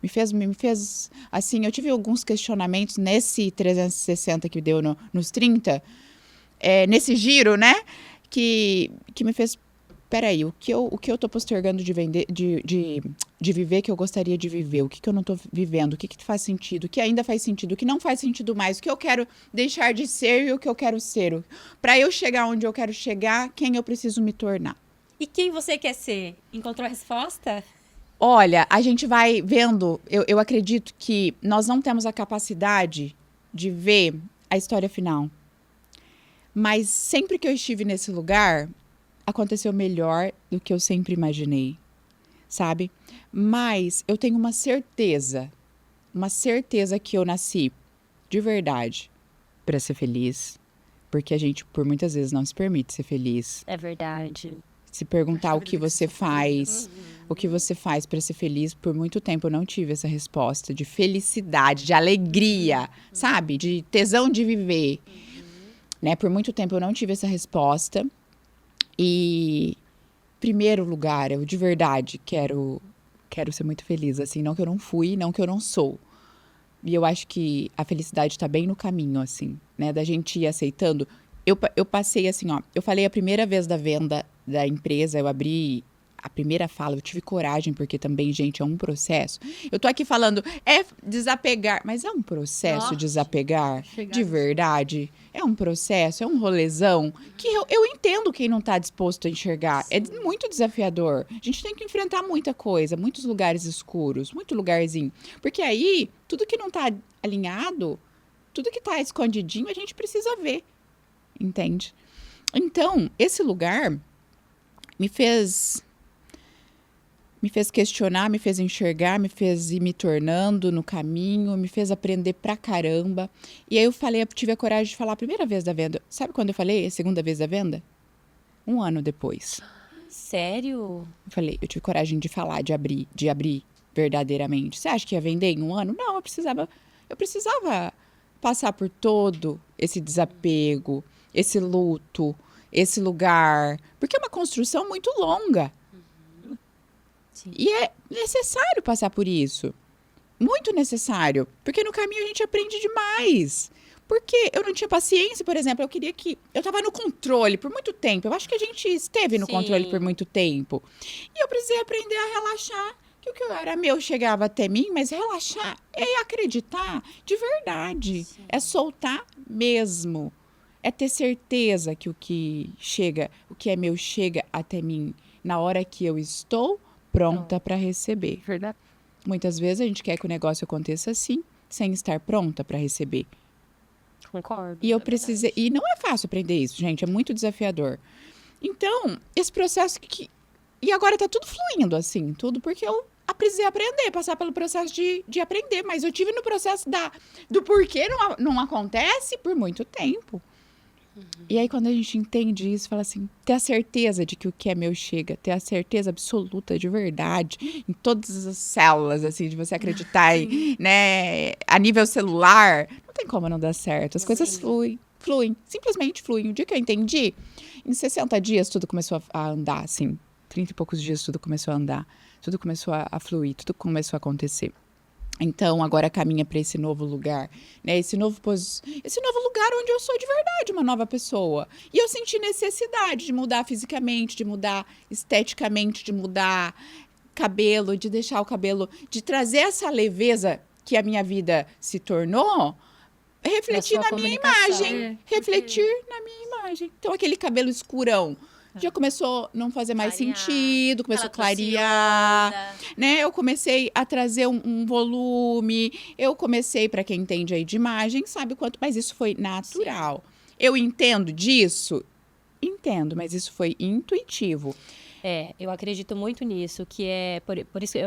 Me fez, assim, eu tive alguns questionamentos nesse 360 que deu nos 30, nesse giro, né? Que me fez peraí, o que eu tô postergando de vender, de viver que eu gostaria de viver? O que eu não tô vivendo? O que faz sentido? O que ainda faz sentido? O que não faz sentido mais? O que eu quero deixar de ser e o que eu quero ser? Para eu chegar onde eu quero chegar, quem eu preciso me tornar? E quem você quer ser? Encontrou a resposta? Olha, a gente vai vendo, eu acredito que nós não temos a capacidade de ver a história final. Mas sempre que eu estive nesse lugar, aconteceu melhor do que eu sempre imaginei, sabe? Mas eu tenho uma certeza que eu nasci de verdade para ser feliz, porque a gente por muitas vezes não se permite ser feliz. É verdade. Se perguntar o que você faz para ser feliz, por muito tempo eu não tive essa resposta de felicidade, de alegria, sabe? De tesão de viver. Né? Por muito tempo eu não tive essa resposta. E, primeiro lugar, eu de verdade quero ser muito feliz, assim, não que eu não fui, não que eu não sou. E eu acho que a felicidade tá bem no caminho, assim, né, da gente ir aceitando. Eu passei assim, ó, eu falei a primeira vez da venda da empresa, eu abri a primeira fala, eu tive coragem, porque também, gente, é um processo. Eu tô aqui falando, é desapegar, mas é um processo desapegar, de verdade. É um processo, é um rolezão, que eu entendo quem não tá disposto a enxergar. Sim. É muito desafiador. A gente tem que enfrentar muita coisa, muitos lugares escuros, muito lugarzinho. Porque aí, tudo que não tá alinhado, tudo que tá escondidinho, a gente precisa ver. Entende? Então, esse lugar me fez questionar, me fez enxergar, me fez ir me tornando no caminho, me fez aprender pra caramba. E aí eu tive a coragem de falar a primeira vez da venda. Sabe quando eu falei a segunda vez da venda? 1 ano depois. Sério? Eu tive coragem de falar, de abrir verdadeiramente. Você acha que ia vender em 1 ano? Não, eu precisava passar por todo esse desapego, esse luto, esse lugar. Porque é uma construção muito longa. Sim. E é necessário passar por isso. Muito necessário. Porque no caminho a gente aprende demais. Porque eu não tinha paciência, por exemplo. Eu estava no controle por muito tempo. Eu acho que a gente esteve no controle por muito tempo. E eu precisei aprender a relaxar. Que o que era meu chegava até mim, mas relaxar é acreditar de verdade. Sim. É soltar mesmo. É ter certeza que o que é meu chega até mim na hora que eu estou pronta para receber. Verdade. Muitas vezes a gente quer que o negócio aconteça assim, sem estar pronta para receber. Concordo. E eu precisei. E não é fácil aprender isso, gente. É muito desafiador. Então, esse processo E agora tá tudo fluindo, assim, tudo porque eu precisei aprender, passar pelo processo de aprender. Mas eu tive no processo do porquê não acontece por muito tempo. E aí, quando a gente entende isso, fala assim, ter a certeza de que o que é meu chega, ter a certeza absoluta de verdade em todas as células, assim, de você acreditar em, né, a nível celular, não tem como não dar certo. As coisas fluem, simplesmente fluem. O dia que eu entendi, em 60 dias tudo começou a andar, assim, 30 e poucos dias tudo começou a andar, tudo começou a fluir, tudo começou a acontecer. Então, agora caminha para esse novo lugar, né? Esse novo lugar onde eu sou de verdade uma nova pessoa. E eu senti necessidade de mudar fisicamente, de mudar esteticamente, de mudar cabelo, de deixar o cabelo, de trazer essa leveza que a minha vida se tornou, refletir na minha imagem. Refletir na minha imagem. Então, aquele cabelo escurão já começou a não fazer mais sentido, começou a clarear, né? Eu comecei a trazer um volume, eu comecei, para quem entende aí de imagem, sabe quanto, mas isso foi natural. Sim. Eu entendo disso? Entendo, mas isso foi intuitivo. Eu acredito muito nisso, que é, por isso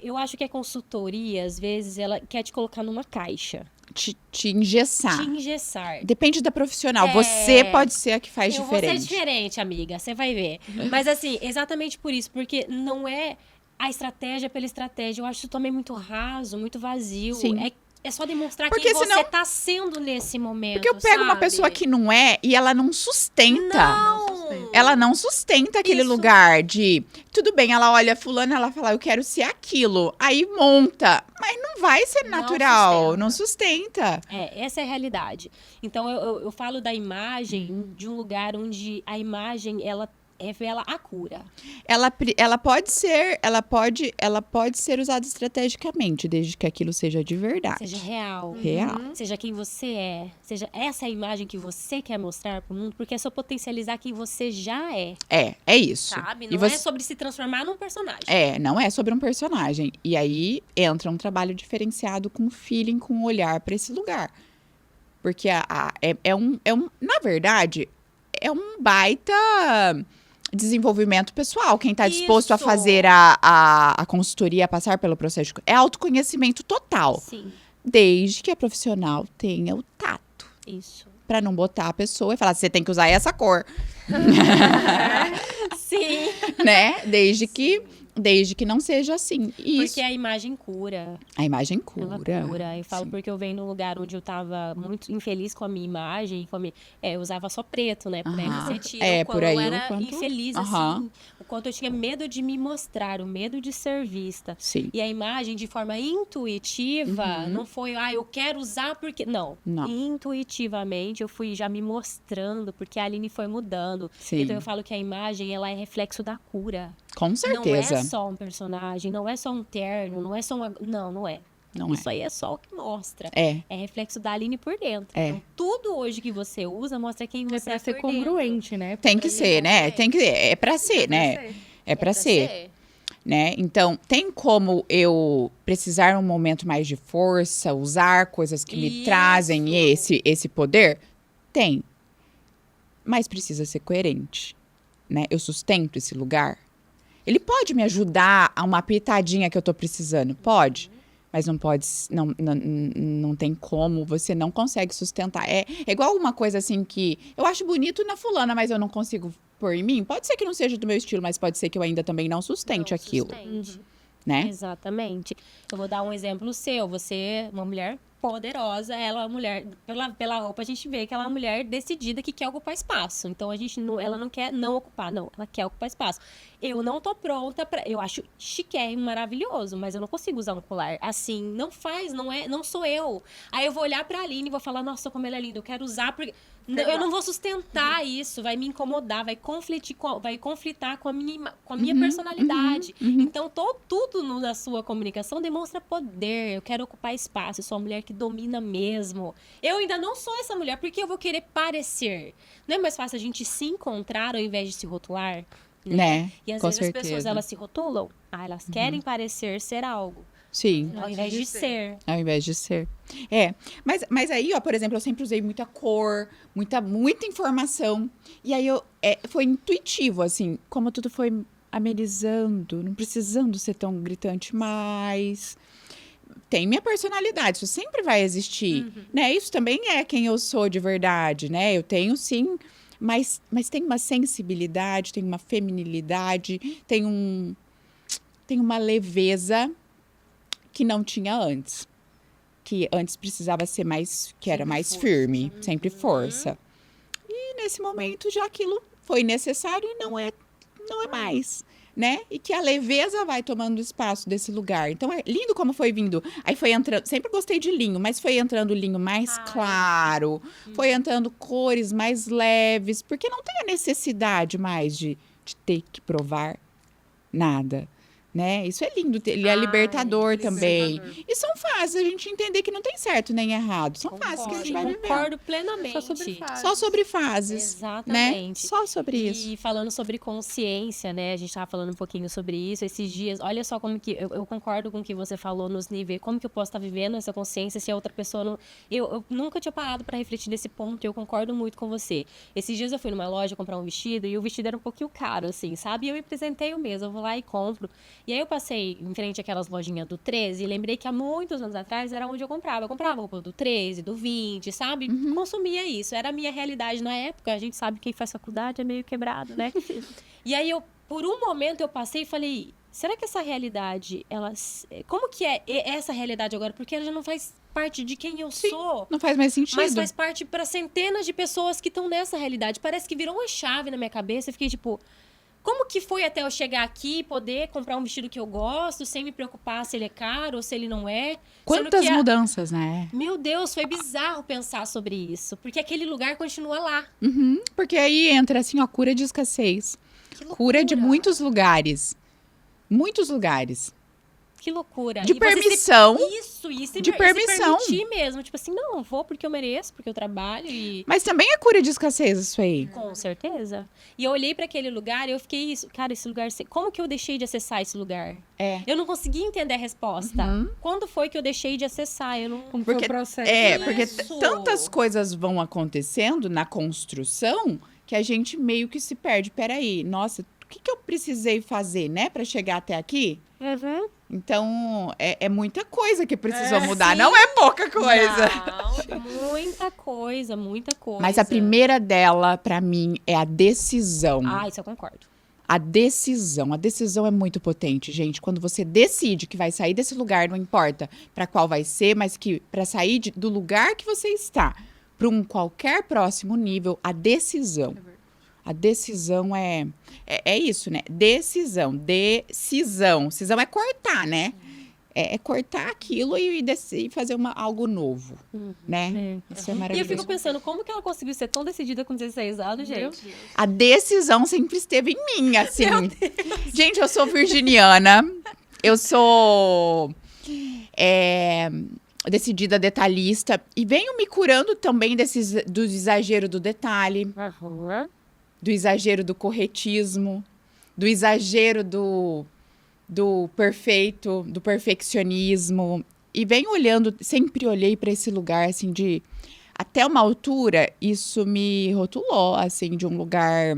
eu acho que a consultoria, às vezes, ela quer te colocar numa caixa. Te engessar. Te engessar. Depende da profissional. Você pode ser a que faz diferente. Eu vou ser diferente, amiga. Você vai ver. Mas, assim, exatamente por isso. Porque não é a estratégia pela estratégia. Eu acho isso também muito raso, muito vazio. Sim. É só demonstrar porque quem senão, você tá sendo nesse momento, porque eu pego uma pessoa que não é e ela não sustenta. Ela não sustenta aquele lugar de... Tudo bem, ela olha fulano, ela fala, eu quero ser aquilo. Aí monta. Mas não vai ser natural. Não sustenta. Essa é a realidade. Então, eu falo da imagem de um lugar onde a imagem, ela revela a cura. Ela pode ser usada estrategicamente, desde que aquilo seja de verdade. Seja real. Real. Seja quem você é. Seja essa a imagem que você quer mostrar pro mundo, porque é só potencializar quem você já é. É isso. Sabe? E Não é sobre se transformar num personagem. Não é sobre um personagem. E aí entra um trabalho diferenciado com feeling, com olhar para esse lugar. Porque na verdade, é um baita desenvolvimento pessoal. Quem está disposto a Isso. fazer a consultoria, a passar pelo processo, é autoconhecimento total. Sim, Desde que a profissional tenha o tato. isso. Pra não botar a pessoa e falar, você tem que usar essa cor, Sim. né? Desde que não seja assim. E isso, Porque a imagem cura. a imagem Ela cura. cura. Eu falo Sim. porque eu venho num lugar onde eu tava muito infeliz com a minha imagem. Eu usava só preto, né? Pra Aham. refletir É, o quão por aí eu o era quanto- infeliz, Aham. assim. O quanto eu tinha medo de me mostrar, o medo de ser vista. Sim. E a imagem, de forma intuitiva, Uhum. não foi, eu quero usar porque... Não. Não. Intuitivamente, eu fui já me mostrando, porque a Aline foi mudando. Sim. Então, eu falo que a imagem, ela é reflexo da cura. Com Não certeza. é só um personagem, não é só um terno, não é só uma... Não é. Não é. Isso aí é só o que mostra. É. É reflexo da Aline por dentro. É. Então, tudo hoje que você usa mostra quem É você pra é ser por dentro. congruente, né? Tem que ser, né? Tem que é pra ser, né? É pra ser, né? Então, tem como eu precisar um momento mais de força, usar coisas que me Isso. trazem esse poder? Tem. Mas precisa ser coerente, né? Eu sustento esse lugar. Ele pode me ajudar a uma pitadinha que eu tô precisando? Pode. Mas não pode, não tem como, você não consegue sustentar. É igual uma coisa assim que eu acho bonito na fulana, mas eu não consigo pôr em mim. Pode ser que não seja do meu estilo, mas pode ser que eu ainda também não sustente Não aquilo, sustente. né? Exatamente. Eu vou dar um exemplo seu. Você é uma mulher poderosa, ela é uma mulher... Pela roupa, a gente vê que ela é uma mulher decidida que quer ocupar espaço. Então, ela não quer não ocupar, não. Ela quer ocupar espaço. Eu não tô pronta pra... Eu acho chiquérrimo, maravilhoso, mas eu não consigo usar um colar. Assim, não sou eu. Aí eu vou olhar pra Aline e vou falar, nossa, como ela é linda, eu quero usar porque... Eu não vou sustentar isso, vai me incomodar, vai conflitar com a minha personalidade. Então, tudo na sua comunicação demonstra poder. Eu quero ocupar espaço, eu sou uma mulher que domina mesmo. Eu ainda não sou essa mulher, porque eu vou querer parecer. Não é mais fácil a gente se encontrar ao invés de se rotular? Né? E às Com vezes as certeza. pessoas, elas se rotulam. Elas querem parecer ser algo, Sim, ao invés de ser. ao invés de ser. Mas aí, ó, por exemplo, eu sempre usei muita cor, muita informação. E aí foi intuitivo, assim, como tudo foi amenizando, não precisando ser tão gritante mais. Tem minha personalidade, isso sempre vai existir, né? Isso também é quem eu sou de verdade, né? Eu tenho, sim, mas tem uma sensibilidade, tem uma feminilidade, tem uma leveza que não tinha antes. Que antes precisava ser era mais firme, sempre força. E nesse momento já aquilo foi necessário e não é mais, né? E que a leveza vai tomando espaço desse lugar. Então é lindo como foi vindo. Aí foi entrando, sempre gostei de linho, mas foi entrando linho mais claro, foi entrando cores mais leves, porque não tem a necessidade mais de ter que provar nada. Né? Isso é lindo, ele é libertador também. E são fases, a gente entender que não tem certo nem errado. São fases que a gente vai viver. Concordo plenamente. Só sobre fases. Só sobre fases, Exatamente. né? Só sobre isso. E falando sobre consciência, né? A gente tava falando um pouquinho sobre isso esses dias. Olha só como que eu concordo com o que você falou nos níveis. Como que eu posso estar vivendo essa consciência se a outra pessoa não... Eu nunca tinha parado para refletir nesse ponto e eu concordo muito com você. Esses dias eu fui numa loja comprar um vestido e o vestido era um pouquinho caro, assim, sabe? E eu me apresentei o mesmo, eu vou lá e compro. E aí eu passei em frente àquelas lojinhas do 13 e lembrei que há muitos anos atrás era onde eu comprava. Eu comprava roupa do 13, do 20, sabe? Consumia isso. Era a minha realidade na época. A gente sabe que quem faz faculdade é meio quebrado, né? E aí por um momento eu passei e falei, será que essa realidade, como que é essa realidade agora? Porque ela já não faz parte de quem eu sou. Não faz mais sentido. Mas faz parte para centenas de pessoas que estão nessa realidade. Parece que virou uma chave na minha cabeça. Eu fiquei tipo, como que foi até eu chegar aqui e poder comprar um vestido que eu gosto, sem me preocupar se ele é caro ou se ele não é? Quantas mudanças, né? Meu Deus, foi bizarro pensar sobre isso. Porque aquele lugar continua lá. Porque aí entra assim, ó, cura de escassez. Que loucura. Cura de muitos lugares. Muitos lugares. Que loucura. De E você se- permissão. Isso, e se, De per- e se permissão. permitir mesmo. Tipo assim, não, eu vou porque eu mereço, porque eu trabalho e... Mas também é cura de escassez isso aí. Com certeza. E eu olhei pra aquele lugar e eu fiquei isso. Cara, esse lugar... Como que eu deixei de acessar esse lugar? É. Eu não consegui entender a resposta. Uhum. Quando foi que eu deixei de acessar? Eu não... Como foi Porque- o processo? Porque Isso. tantas coisas vão acontecendo na construção que a gente meio que se perde. Peraí, nossa, o que eu precisei fazer, né, pra chegar até aqui? Uhum. Então, é muita coisa que precisou É, mudar. sim. Não é pouca coisa. Não, muita coisa, muita coisa. Mas a primeira dela, pra mim, é a decisão. Ah, isso eu concordo. A decisão. A decisão é muito potente, gente. Quando você decide que vai sair desse lugar, não importa pra qual vai ser, mas que pra sair do lugar que você está para um qualquer próximo nível, a decisão. A decisão é isso, né? Decisão. Decisão é cortar, né? É cortar aquilo e fazer algo novo, né? Isso é E eu maravilhoso. fico pensando, como que ela conseguiu ser tão decidida com 16 anos, gente? A decisão sempre esteve em mim, assim. Gente, eu sou virginiana. Eu sou decidida, detalhista. E venho me curando também do exagero do detalhe, do exagero do corretismo, do exagero do perfeito, do perfeccionismo. E venho olhando, sempre olhei para esse lugar, assim, de... Até uma altura, isso me rotulou, assim, de um lugar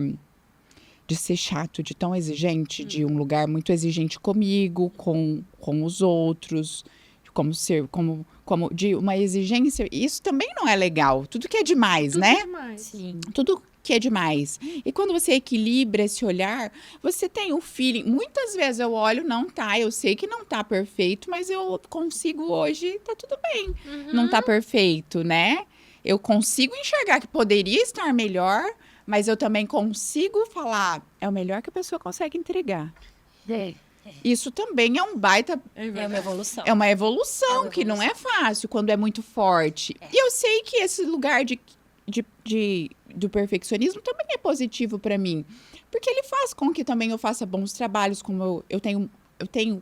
de ser chato, de tão exigente, de um lugar muito exigente comigo, com os outros, de uma exigência. Isso também não é legal. Tudo que é demais, né? Sim. Tudo que é demais. E quando você equilibra esse olhar, você tem o feeling. Muitas vezes eu olho, não tá, eu sei que não tá perfeito, mas eu consigo hoje, tá tudo bem. Não tá perfeito, né? Eu consigo enxergar que poderia estar melhor, mas eu também consigo falar, é o melhor que a pessoa consegue entregar. Isso também é um baita. É uma evolução. É uma evolução que não é fácil quando é muito forte. E eu sei que esse lugar do perfeccionismo também é positivo para mim. Porque ele faz com que também eu faça bons trabalhos, como eu tenho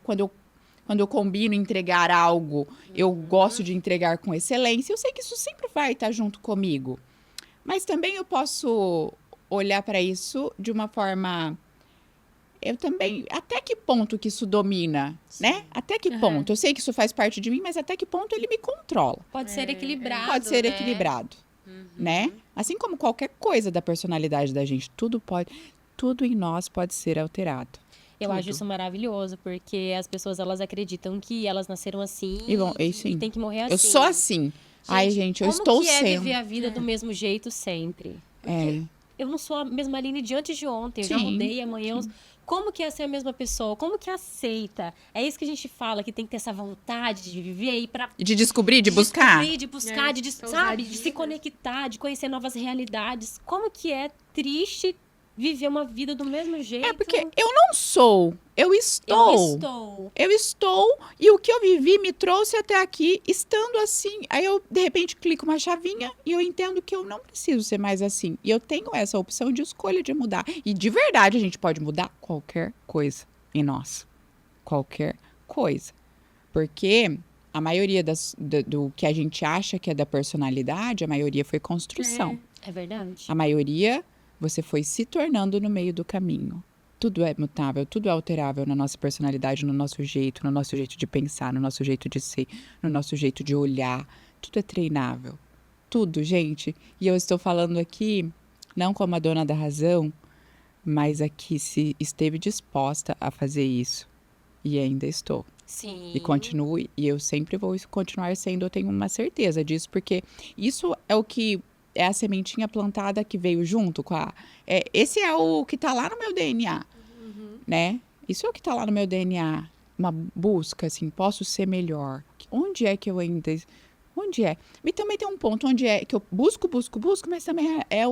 quando eu combino entregar algo, eu gosto de entregar com excelência. Eu sei que isso sempre vai estar junto comigo. Mas também eu posso olhar para isso de uma forma... Eu também... Até que ponto que isso domina, né? Até que ponto? Eu sei que isso faz parte de mim, mas até que ponto ele me controla? Pode ser equilibrado. Pode ser né? equilibrado, né? Assim como qualquer coisa da personalidade da gente, tudo em nós pode ser alterado. Eu acho isso maravilhoso, porque as pessoas, elas acreditam que elas nasceram assim sim. e tem que morrer assim. Eu sou assim. Ai, gente, eu estou como que é sendo. viver a vida do mesmo jeito sempre? É. Eu não sou a mesma Aline de antes de ontem, eu já Sim, mudei, amanhã... Como que é ser a mesma pessoa? Como que aceita? É isso que a gente fala, que tem que ter essa vontade de viver e para De descobrir, de buscar. de buscar, sabe, de se conectar, de conhecer novas realidades. Como que é triste viver uma vida do mesmo jeito? É porque eu não sou, eu estou. Eu estou e o que eu vivi me trouxe até aqui estando assim. Aí eu, de repente, clico uma chavinha e eu entendo que eu não preciso ser mais assim. E eu tenho essa opção de escolha de mudar. E de verdade a gente pode mudar qualquer coisa em nós. Qualquer coisa. Porque a maioria do que a gente acha que é da personalidade, a maioria foi construção. É verdade. A maioria você foi se tornando no meio do caminho. Tudo é mutável, tudo é alterável na nossa personalidade, no nosso jeito de pensar, no nosso jeito de ser, no nosso jeito de olhar. Tudo é treinável. Tudo, gente. E eu estou falando aqui, não como a dona da razão, mas aqui se esteve disposta a fazer isso. E ainda estou. Sim. E continuo, e eu sempre vou continuar sendo, eu tenho uma certeza disso, porque isso é o que é a sementinha plantada que veio junto com a... esse é o que está lá no meu DNA, né? Isso é o que está lá no meu DNA. Uma busca, assim, posso ser melhor. Onde é que eu ainda... Onde é? E também tem um ponto onde é que eu busco, mas também é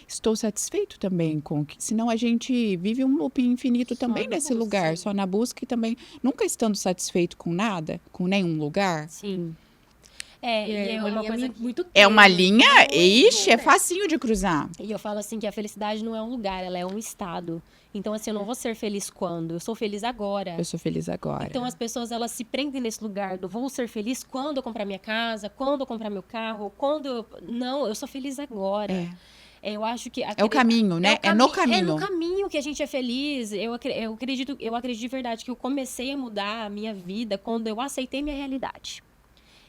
estou satisfeito também com que... Senão a gente vive um loop infinito também nesse lugar, só na busca e também nunca estando satisfeito com nada, com nenhum lugar. Sim. E é uma coisa que... muito É uma tênue. linha, Muito. ixi, é facinho de cruzar. E eu falo assim que a felicidade não é um lugar, ela é um estado. Então, assim, eu não vou ser feliz quando? Eu sou feliz agora. Eu sou feliz agora. Então, as pessoas, elas se prendem nesse lugar do vou ser feliz quando eu comprar minha casa, quando eu comprar meu carro, quando eu... Não, eu sou feliz agora. Eu acho que... É o caminho, né? É no caminho. É no caminho que a gente é feliz. Eu acredito de verdade que eu comecei a mudar a minha vida quando eu aceitei minha realidade.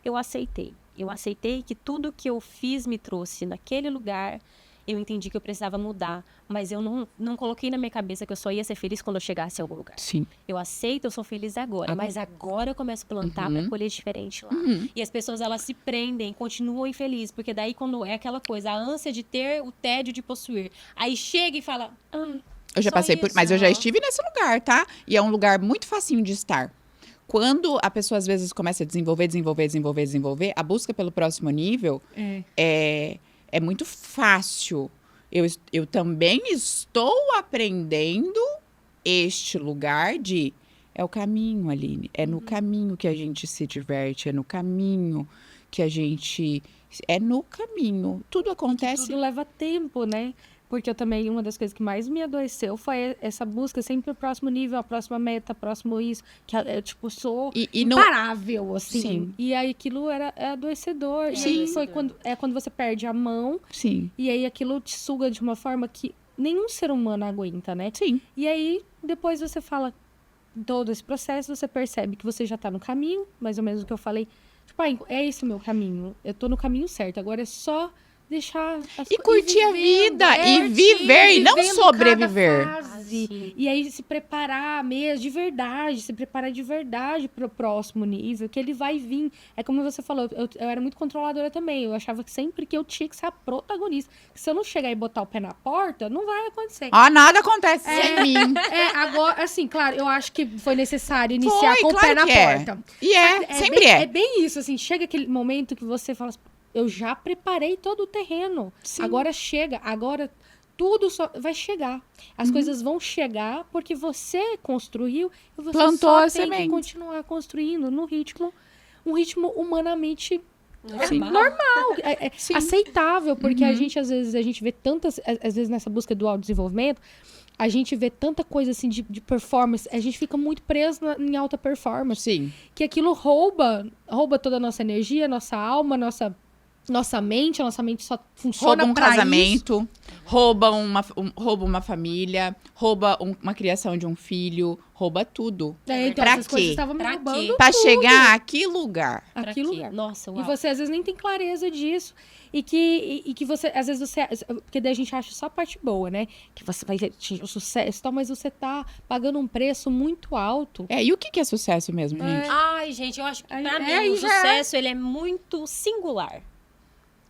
Eu aceitei. Eu aceitei que tudo que eu fiz me trouxe naquele lugar. Eu entendi que eu precisava mudar, mas eu não coloquei na minha cabeça que eu só ia ser feliz quando eu chegasse a algum lugar. Sim. Eu aceito, eu sou feliz agora, mas agora eu começo a plantar para colher diferente lá. E as pessoas, elas se prendem, continuam infelizes, porque daí quando é aquela coisa, a ânsia de ter, o tédio de possuir. Aí chega e fala... Eu já só passei por... isso, Mas eu já ó. estive nesse lugar, tá? E é um lugar muito facinho de estar. Quando a pessoa, às vezes, começa a desenvolver, a busca pelo próximo nível é muito fácil. Eu também estou aprendendo este lugar de... É o caminho, Aline. É no caminho que a gente se diverte. É no caminho que a gente... É no caminho. Tudo acontece... Tudo leva tempo, né? Porque eu também, uma das coisas que mais me adoeceu foi essa busca sempre o próximo nível, a próxima meta, próximo isso. Que eu, tipo, sou E não... imparável, assim. Sim. E aí aquilo é adoecedor. E aí foi quando você perde a mão. Sim. E aí aquilo te suga de uma forma que nenhum ser humano aguenta, né? Sim. E aí, depois você fala todo esse processo, você percebe que você já tá no caminho, mais ou menos o que eu falei. Tipo, é esse o meu caminho. Eu tô no caminho certo. Agora é só deixar as E curtir a vida, e viver, e não vivendo sobreviver. cada fase. Sim. E aí se preparar mesmo, de verdade, se preparar de verdade pro próximo nível, que ele vai vir. É como você falou, eu era muito controladora também. Eu achava que sempre que eu tinha que ser a protagonista. Que se eu não chegar e botar o pé na porta, não vai acontecer. Nada acontece sem mim. Agora, assim, claro, eu acho que foi necessário iniciar com o pé claro na que é. porta. E sempre É bem isso, assim, chega aquele momento que você fala assim, eu já preparei todo o terreno. Sim. Agora chega, agora tudo só vai chegar. As coisas vão chegar porque você construiu e você Plantou só a tem semente. que continuar construindo um ritmo humanamente Normal. Sim. aceitável, porque a gente às vezes vê tantas, às vezes nessa busca do autodesenvolvimento, a gente vê tanta coisa assim de performance, a gente fica muito preso em alta performance, Sim. que aquilo rouba toda a nossa energia, nossa alma, nossa mente, a nossa mente só funciona Rouba um pra isso. casamento, rouba uma família, rouba uma criação de um filho, rouba tudo. Então, Pra essas coisas quê? estavam me Pra roubando quê? Pra chegar a que lugar? Pra aquilo. quê? Nossa, uau. E você às vezes nem tem clareza disso. E que você, às vezes você. Porque daí a gente acha só a parte boa, né? Que você vai atingir o sucesso e tal, mas você tá pagando um preço muito alto. E o que é sucesso mesmo, gente? Ai, gente, eu acho que pra mim aí o já sucesso, ele é muito singular.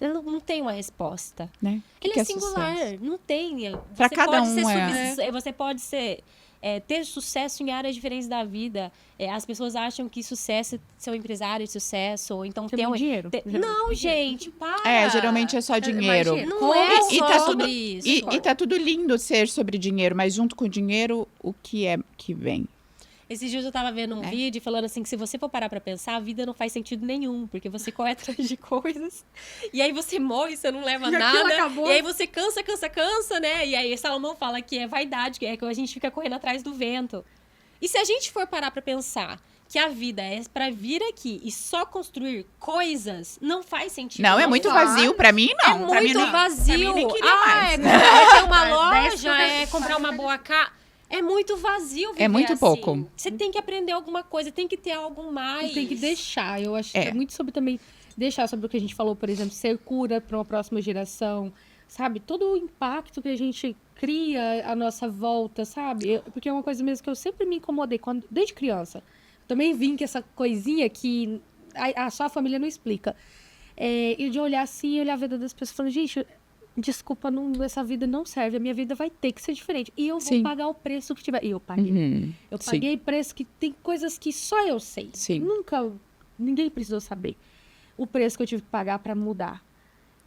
Ele não tem uma resposta. Né? O que Ele que é singular, sucesso? não tem. Pra Você cada pode um ser Você pode ser ter sucesso em áreas diferentes da vida. As pessoas acham que sucesso é ser um empresário de sucesso, ou então Ter ter muito dinheiro. Não, gente, para. Geralmente é só dinheiro. Imagina. Não é E só tá sobre tudo- isso. E tá tudo lindo ser sobre dinheiro, mas junto com o dinheiro, o que é que vem? Esses dias eu tava vendo um vídeo falando assim que se você for parar pra pensar, a vida não faz sentido nenhum, porque você corre atrás de coisas, e aí você morre, você não leva E aquilo nada, acabou. e aí você cansa, né? E aí Salomão fala que é vaidade, que é que a gente fica correndo atrás do vento. E se a gente for parar pra pensar que a vida é pra vir aqui e só construir coisas, não faz sentido. Não, é muito faz. vazio. Pra mim, não. É Pra mim, muito não. vazio. Pra mim, nem queria mais. É ter uma Desce loja, pra é comprar uma boa casa. É muito vazio viver É muito assim. pouco. Você tem que aprender alguma coisa, tem que ter algo mais. Tem que deixar. Eu acho que é muito sobre também deixar sobre o que a gente falou, por exemplo, ser cura para uma próxima geração, sabe? Todo o impacto que a gente cria à nossa volta, sabe? Porque é uma coisa mesmo que eu sempre me incomodei desde criança. Também vim que essa coisinha que só a família não explica. E de olhar assim, olhar a vida das pessoas, falando, gente, desculpa, essa vida não serve, a minha vida vai ter que ser diferente. E eu vou Sim. pagar o preço que tiver. E eu paguei. Eu Sim. paguei preço que tem coisas que só eu sei. Sim. Ninguém precisou saber o preço que eu tive que pagar para mudar.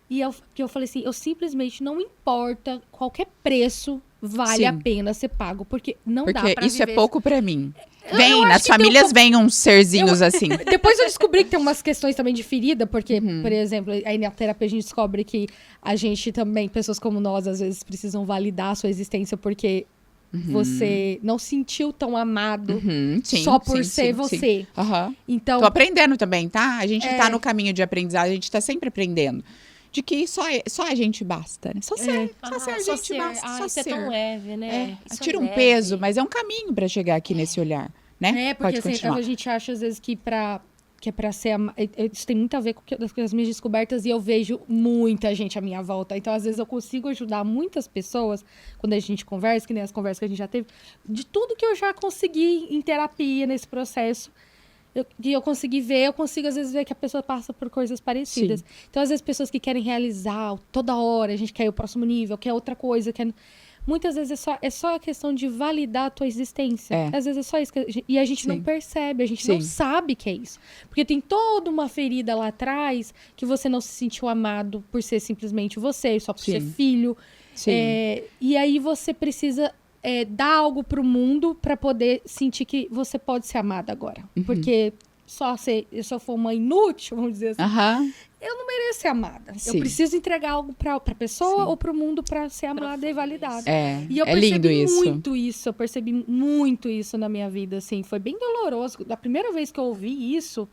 E eu falei assim, eu simplesmente não importa qualquer preço vale a pena ser pago, porque não dá Porque pra isso viver. é pouco pra mim. Eu Vem, acho nas que tem famílias vem uns serzinhos assim. Depois eu descobri que tem umas questões também de ferida, porque, por exemplo, aí na terapia a gente descobre que a gente também, pessoas como nós, às vezes precisam validar a sua existência porque você não sentiu tão amado Sim, só por sim, ser sim, você. sim. Aham. Então, Tô aprendendo também, tá? A gente tá no caminho de aprendizado, a gente tá sempre aprendendo. De que só a gente basta, né? Só ser, só ser a gente basta, só isso é ser. tão leve, né? É, Isso tira é um leve. peso, mas é um caminho pra chegar aqui nesse olhar, né? porque Pode assim, continuar. a gente acha às vezes que é pra ser isso tem muito a ver com as minhas descobertas e eu vejo muita gente à minha volta. Então, às vezes, eu consigo ajudar muitas pessoas quando a gente conversa, que nem as conversas que a gente já teve, de tudo que eu já consegui em terapia nesse processo. Que eu consegui ver, eu consigo às vezes ver que a pessoa passa por coisas parecidas. Então, às vezes, pessoas que querem realizar toda hora, a gente quer ir ao próximo nível, quer outra coisa, quer... Muitas vezes é só a questão de validar a tua existência. Às vezes é só isso. E a gente não percebe, a gente não sabe que é isso. Porque tem toda uma ferida lá atrás que você não se sentiu amado por ser simplesmente você, só por ser filho. E aí você precisa dar algo pro mundo para poder sentir que você pode ser amada agora. Porque se eu for uma inútil, vamos dizer assim, eu não mereço ser amada. Eu preciso entregar algo pra pessoa ou pro mundo pra ser amada e validada. E eu lindo percebi isso. muito isso. Eu percebi muito isso na minha vida, assim. Foi bem doloroso. Da primeira vez que eu ouvi isso,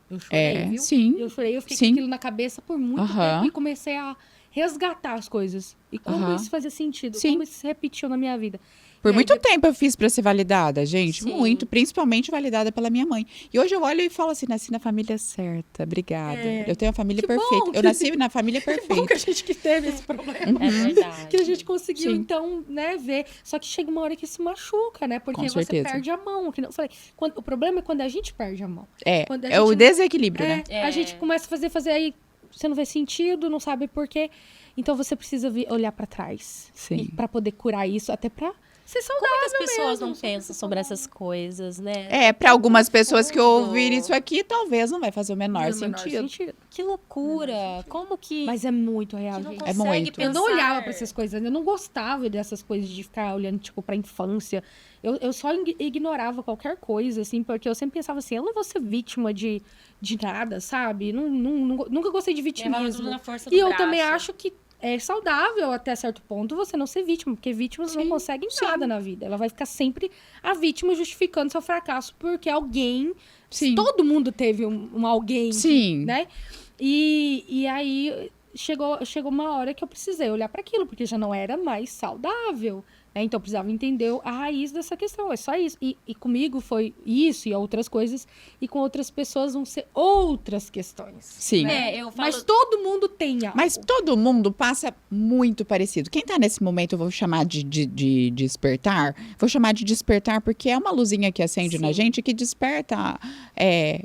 eu chorei, viu? Sim. Eu chorei, eu fiquei com aquilo na cabeça por muito tempo e comecei a resgatar as coisas. E como isso fazia sentido, como isso se repetiu na minha vida. Por muito tempo eu fiz pra ser validada, gente. Muito. Principalmente validada pela minha mãe. E hoje eu olho e falo assim, nasci na família certa. Obrigada. Eu tenho a família perfeita. Eu nasci na família perfeita. Bom que a gente que teve esse problema. É verdade. Que a gente conseguiu, então, né, ver. Só que chega uma hora que se machuca, né? Porque você perde a mão. Que eu falei, o problema é quando a gente perde a mão. É o desequilíbrio, né? A gente começa a fazer aí, você não vê sentido, não sabe por quê. Então você precisa olhar pra trás. Sim. Pra poder curar isso, até pra ser saudável. Como é que as pessoas mesmo, não pensam sobre essas coisas, né? Pra algumas pessoas que ouvirem isso aqui, talvez não vai fazer o menor sentido. Que loucura! Como que... Mas é muito real, que não gente. consegue muito. Eu não pensar. olhava pra essas coisas, eu não gostava dessas coisas de ficar olhando, tipo, pra infância. Eu só ignorava qualquer coisa, assim, porque eu sempre pensava assim, eu não vou ser vítima de nada, sabe? Nunca gostei de Levava tudo vitimismo. na força do E eu braço. também acho que é saudável até certo ponto você não ser vítima, porque vítimas não conseguem nada na vida. Ela vai ficar sempre a vítima justificando seu fracasso porque alguém... Todo mundo teve um alguém, né? E aí chegou uma hora que eu precisei olhar para aquilo, porque já não era mais saudável. Né? Então eu precisava entender a raiz dessa questão. É só isso. E comigo foi isso e outras coisas. E com outras pessoas vão ser outras questões. Sim. Né? Eu falo... Mas todo mundo tem algo. Mas todo mundo passa muito parecido. Quem tá nesse momento, eu vou chamar de despertar. Vou chamar de despertar porque é uma luzinha que acende na gente, que desperta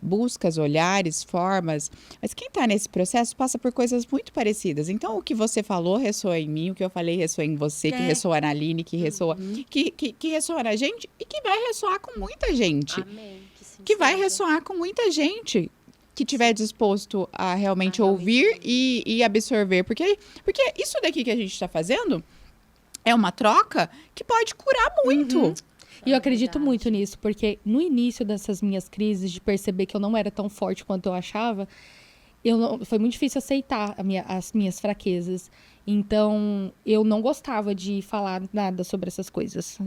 buscas, olhares, formas. Mas quem tá nesse processo passa por coisas muito parecidas. Então, o que você falou ressoa em mim, o que eu falei ressoa em você, que ressoa na Aline, que ressoa, que ressoa na gente e que vai ressoar com muita gente. Amém. Que vai ressoar com muita gente que tiver disposto a realmente ouvir e absorver. Porque isso daqui que a gente está fazendo é uma troca que pode curar muito. E eu acredito muito nisso, porque no início dessas minhas crises, de perceber que eu não era tão forte quanto eu achava, foi muito difícil aceitar as minhas fraquezas. Então, eu não gostava de falar nada sobre essas coisas.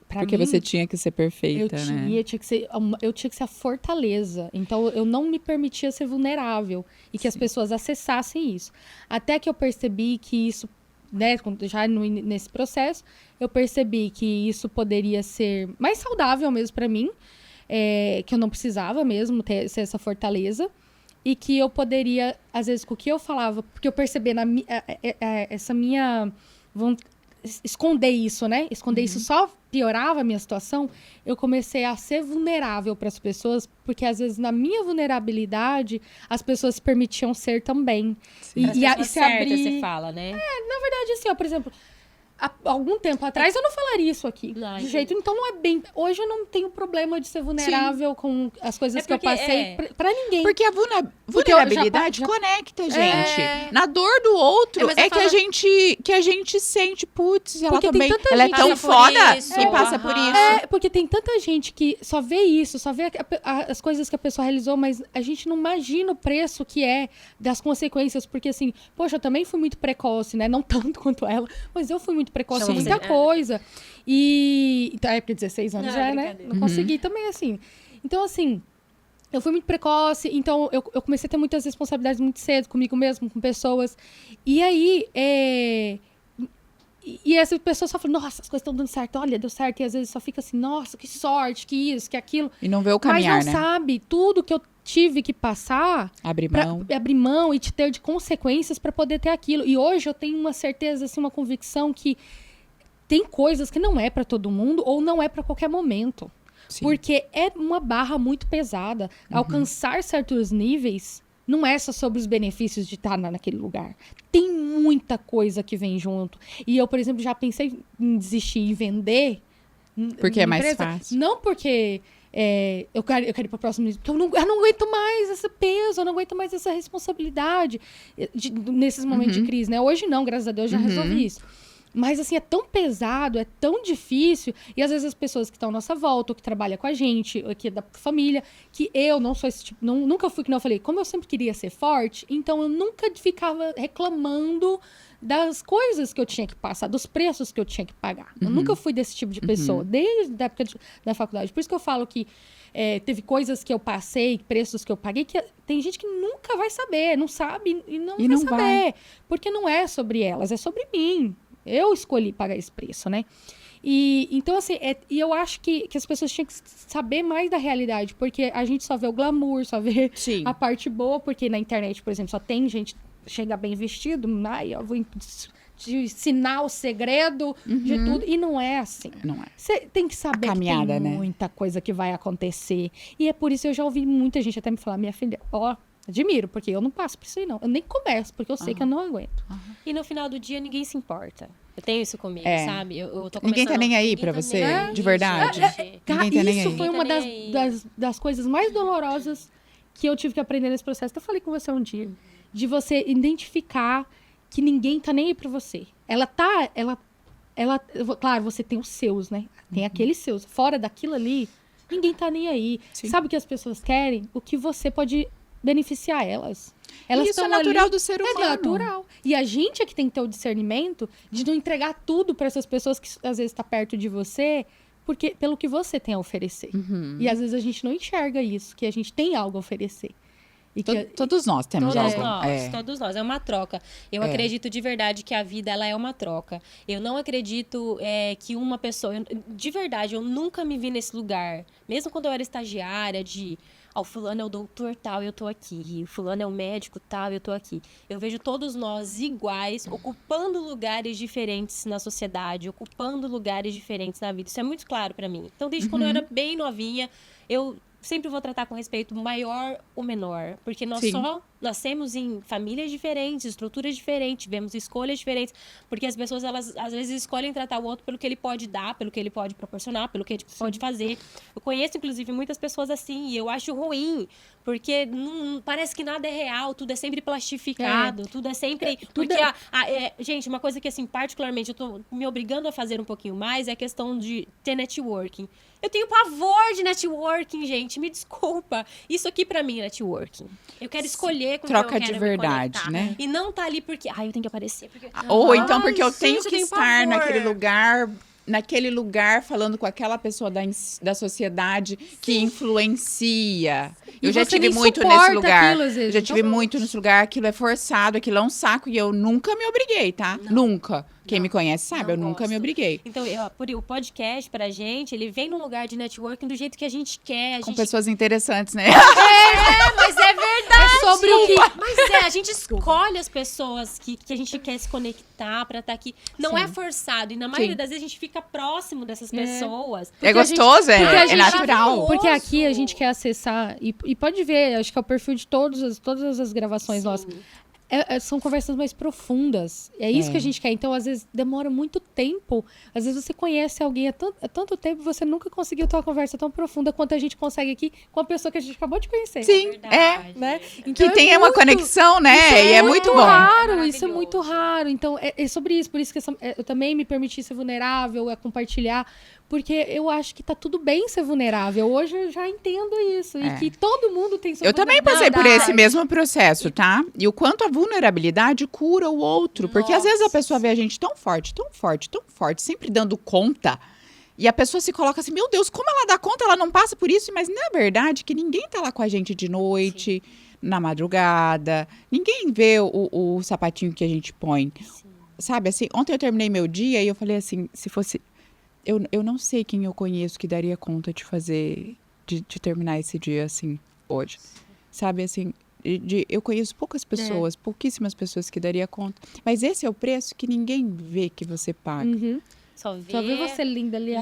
Porque você tinha que ser perfeita, né? Eu tinha que ser a fortaleza. Então, eu não me permitia ser vulnerável. E que as pessoas acessassem isso. Até que eu percebi que isso, né, já nesse processo, eu percebi que isso poderia ser mais saudável mesmo para mim. Que eu não precisava mesmo ser essa fortaleza. E que eu poderia, às vezes, com o que eu falava, porque eu percebi essa minha... esconder isso, né? Esconder isso só piorava a minha situação. Eu comecei a ser vulnerável para as pessoas, porque às vezes na minha vulnerabilidade as pessoas se permitiam ser também. E se abrir... você fala, né? Na verdade, assim, ó, por exemplo, há algum tempo atrás eu não falaria isso aqui. Não, De jeito. Então não é bem. Hoje eu não tenho problema de ser vulnerável com as coisas que eu porque passei pra ninguém. Porque a Porque eu já- vulnerabilidade já- conecta a gente. Na dor do outro mas eu é que a gente sente, putz, ela Porque tem também. tanta Ela é gente tão que passa por foda isso. e passa por Aham. isso. É, porque tem tanta gente que só vê isso, só vê as coisas que a pessoa realizou, mas a gente não imagina o preço que é das consequências, porque assim, poxa, eu também fui muito precoce, né? Não tanto quanto ela, mas eu fui muito precoce em Chama muita você, coisa. E então, porque 16 anos Não, já, né? brincadeira. Não consegui também, assim. Então, assim, eu fui muito precoce, então eu comecei a ter muitas responsabilidades muito cedo, comigo mesmo, com pessoas. E aí, E essa pessoa só fala, nossa, as coisas estão dando certo, olha, deu certo. E às vezes só fica assim, nossa, que sorte, que isso, que aquilo. E não vê o caminhar, Mas não né? sabe tudo que eu tive que passar Abre pra mão. abrir mão e te ter de consequências para poder ter aquilo. E hoje eu tenho uma certeza, assim, uma convicção que tem coisas que não é para todo mundo ou não é para qualquer momento. Sim. Porque é uma barra muito pesada. Alcançar certos níveis não é só sobre os benefícios de estar naquele lugar. Tem muita coisa que vem junto. E eu, por exemplo, já pensei em desistir e vender. Porque é mais empresa. fácil. Não porque eu quero ir para o próximo nível. Porque eu não aguento mais esse peso, eu não aguento mais essa responsabilidade nesses momentos de crise, né? Hoje não, graças a Deus, já resolvi isso. Mas, assim, é tão pesado, é tão difícil. E, às vezes, as pessoas que estão à nossa volta, ou que trabalham com a gente, ou que é da família, que eu não sou esse tipo... nunca fui, que não eu falei, como eu sempre queria ser forte, então eu nunca ficava reclamando das coisas que eu tinha que passar, dos preços que eu tinha que pagar. Eu nunca fui desse tipo de pessoa, desde a época da faculdade. Por isso que eu falo que teve coisas que eu passei, preços que eu paguei, que tem gente que nunca vai saber, não sabe e não vai saber. Porque não é sobre elas, é sobre mim. Eu escolhi pagar esse preço, né? E então, assim, e eu acho que as pessoas tinham que saber mais da realidade, porque a gente só vê o glamour, só vê Sim. a parte boa, porque na internet, por exemplo, só tem gente que chega bem vestido, ai, eu vou te ensinar o segredo de tudo, e não é assim. Não é. Você tem que saber que caminhada, tem né? muita coisa que vai acontecer. E é por isso que eu já ouvi muita gente até me falar, minha filha, admiro, porque eu não passo por isso aí, não. Eu nem começo, porque eu sei que eu não aguento. E no final do dia, ninguém se importa. Eu tenho isso comigo, É. sabe? Eu tô Ninguém tá começando- nem aí ninguém pra tá você, nem aí, de verdade. gente. Ninguém tá nem Isso aí. foi uma Ninguém tá nem das coisas mais dolorosas que eu tive que aprender nesse processo. Eu falei com você um dia. De você identificar que ninguém tá nem aí pra você. Claro, você tem os seus, né? Tem aqueles seus. Fora daquilo ali, ninguém tá nem aí. Sim. Sabe o que as pessoas querem? O que você pode beneficiar elas. Elas Isso é estão natural ali, do ser humano. É natural. E a gente é que tem que ter o discernimento de não entregar tudo para essas pessoas que às vezes está perto de você, porque pelo que você tem a oferecer. E às vezes a gente não enxerga isso, que a gente tem algo a oferecer. E que, Todos nós temos Todos algo. nós, todos nós. É uma troca. Eu acredito de verdade que a vida ela é uma troca. Eu não acredito que uma pessoa... de verdade, eu nunca me vi nesse lugar. Mesmo quando eu era estagiária, o fulano é o doutor tal, eu tô aqui. O fulano é o médico tal, eu tô aqui. Eu vejo todos nós iguais, ocupando lugares diferentes na sociedade, ocupando lugares diferentes na vida. Isso é muito claro pra mim. Então, desde quando eu era bem novinha, eu sempre vou tratar com respeito o maior ou menor. Porque nós Sim. só nascemos em famílias diferentes, estruturas diferentes, tivemos escolhas diferentes. Porque as pessoas, elas às vezes escolhem tratar o outro pelo que ele pode dar, pelo que ele pode proporcionar, pelo que ele pode fazer. Eu conheço, inclusive, muitas pessoas assim, e eu acho ruim. Porque parece que nada é real, tudo é sempre plastificado, tudo é sempre... porque, gente, uma coisa que, assim, particularmente, eu tô me obrigando a fazer um pouquinho mais é a questão de ter networking. Eu tenho pavor de networking, gente, me desculpa. Isso aqui, pra mim, é networking. Eu quero escolher com Troca quem eu de quero me verdade, conectar. né? E não tá ali porque... eu tenho que aparecer. Porque... Ou então porque eu tenho gente, que tenho estar pavor. naquele lugar falando com aquela pessoa da sociedade que influencia. E Eu já você tive nem muito suporta nesse lugar. aquilo, às vezes. Eu já tive Então, muito nesse lugar, aquilo é forçado, aquilo é um saco e eu nunca me obriguei, tá? Nunca. Quem me conhece sabe, não eu nunca me gosto. obriguei. Então, o podcast pra gente, ele vem num lugar de networking do jeito que a gente quer. A Com gente... pessoas interessantes, né? mas é verdade! É sobre o que... Mas a gente escolhe as pessoas que a gente quer se conectar pra estar aqui. Não é forçado. E na maioria das vezes a gente fica próximo dessas pessoas. É a gente- gostoso, porque a é gente- natural. Porque aqui a gente quer acessar, e pode ver, acho que é o perfil de todas as gravações nossas. são conversas mais profundas. É isso que a gente quer. Então, às vezes, demora muito tempo. Às vezes, você conhece alguém há tanto tempo e você nunca conseguiu ter uma conversa tão profunda quanto a gente consegue aqui com a pessoa que a gente acabou de conhecer. Sim, Verdade. Né? Que Então, tem uma conexão, né? E é muito bom. Raro, isso é Maravilhoso. muito raro. Então, é sobre isso. Por isso que eu também me permiti ser vulnerável, compartilhar. Porque eu acho que tá tudo bem ser vulnerável. Hoje eu já entendo isso. E que todo mundo tem sua Eu também passei por esse mesmo processo, tá? E o quanto a vulnerabilidade cura o outro. Porque às vezes a pessoa vê a gente tão forte, sempre dando conta. E a pessoa se coloca assim, meu Deus, como ela dá conta? Ela não passa por isso. Mas na verdade que ninguém tá lá com a gente de noite, na madrugada. Ninguém vê o sapatinho que a gente põe. Sim. Sabe, assim, ontem eu terminei meu dia e eu falei assim, se fosse... Eu não sei quem eu conheço que daria conta de fazer, de terminar esse dia assim, hoje. Sabe, assim, eu conheço poucas pessoas, pouquíssimas pessoas que daria conta. Mas esse é o preço que ninguém vê que você paga. Uhum. Só vê. Só ver você linda ali.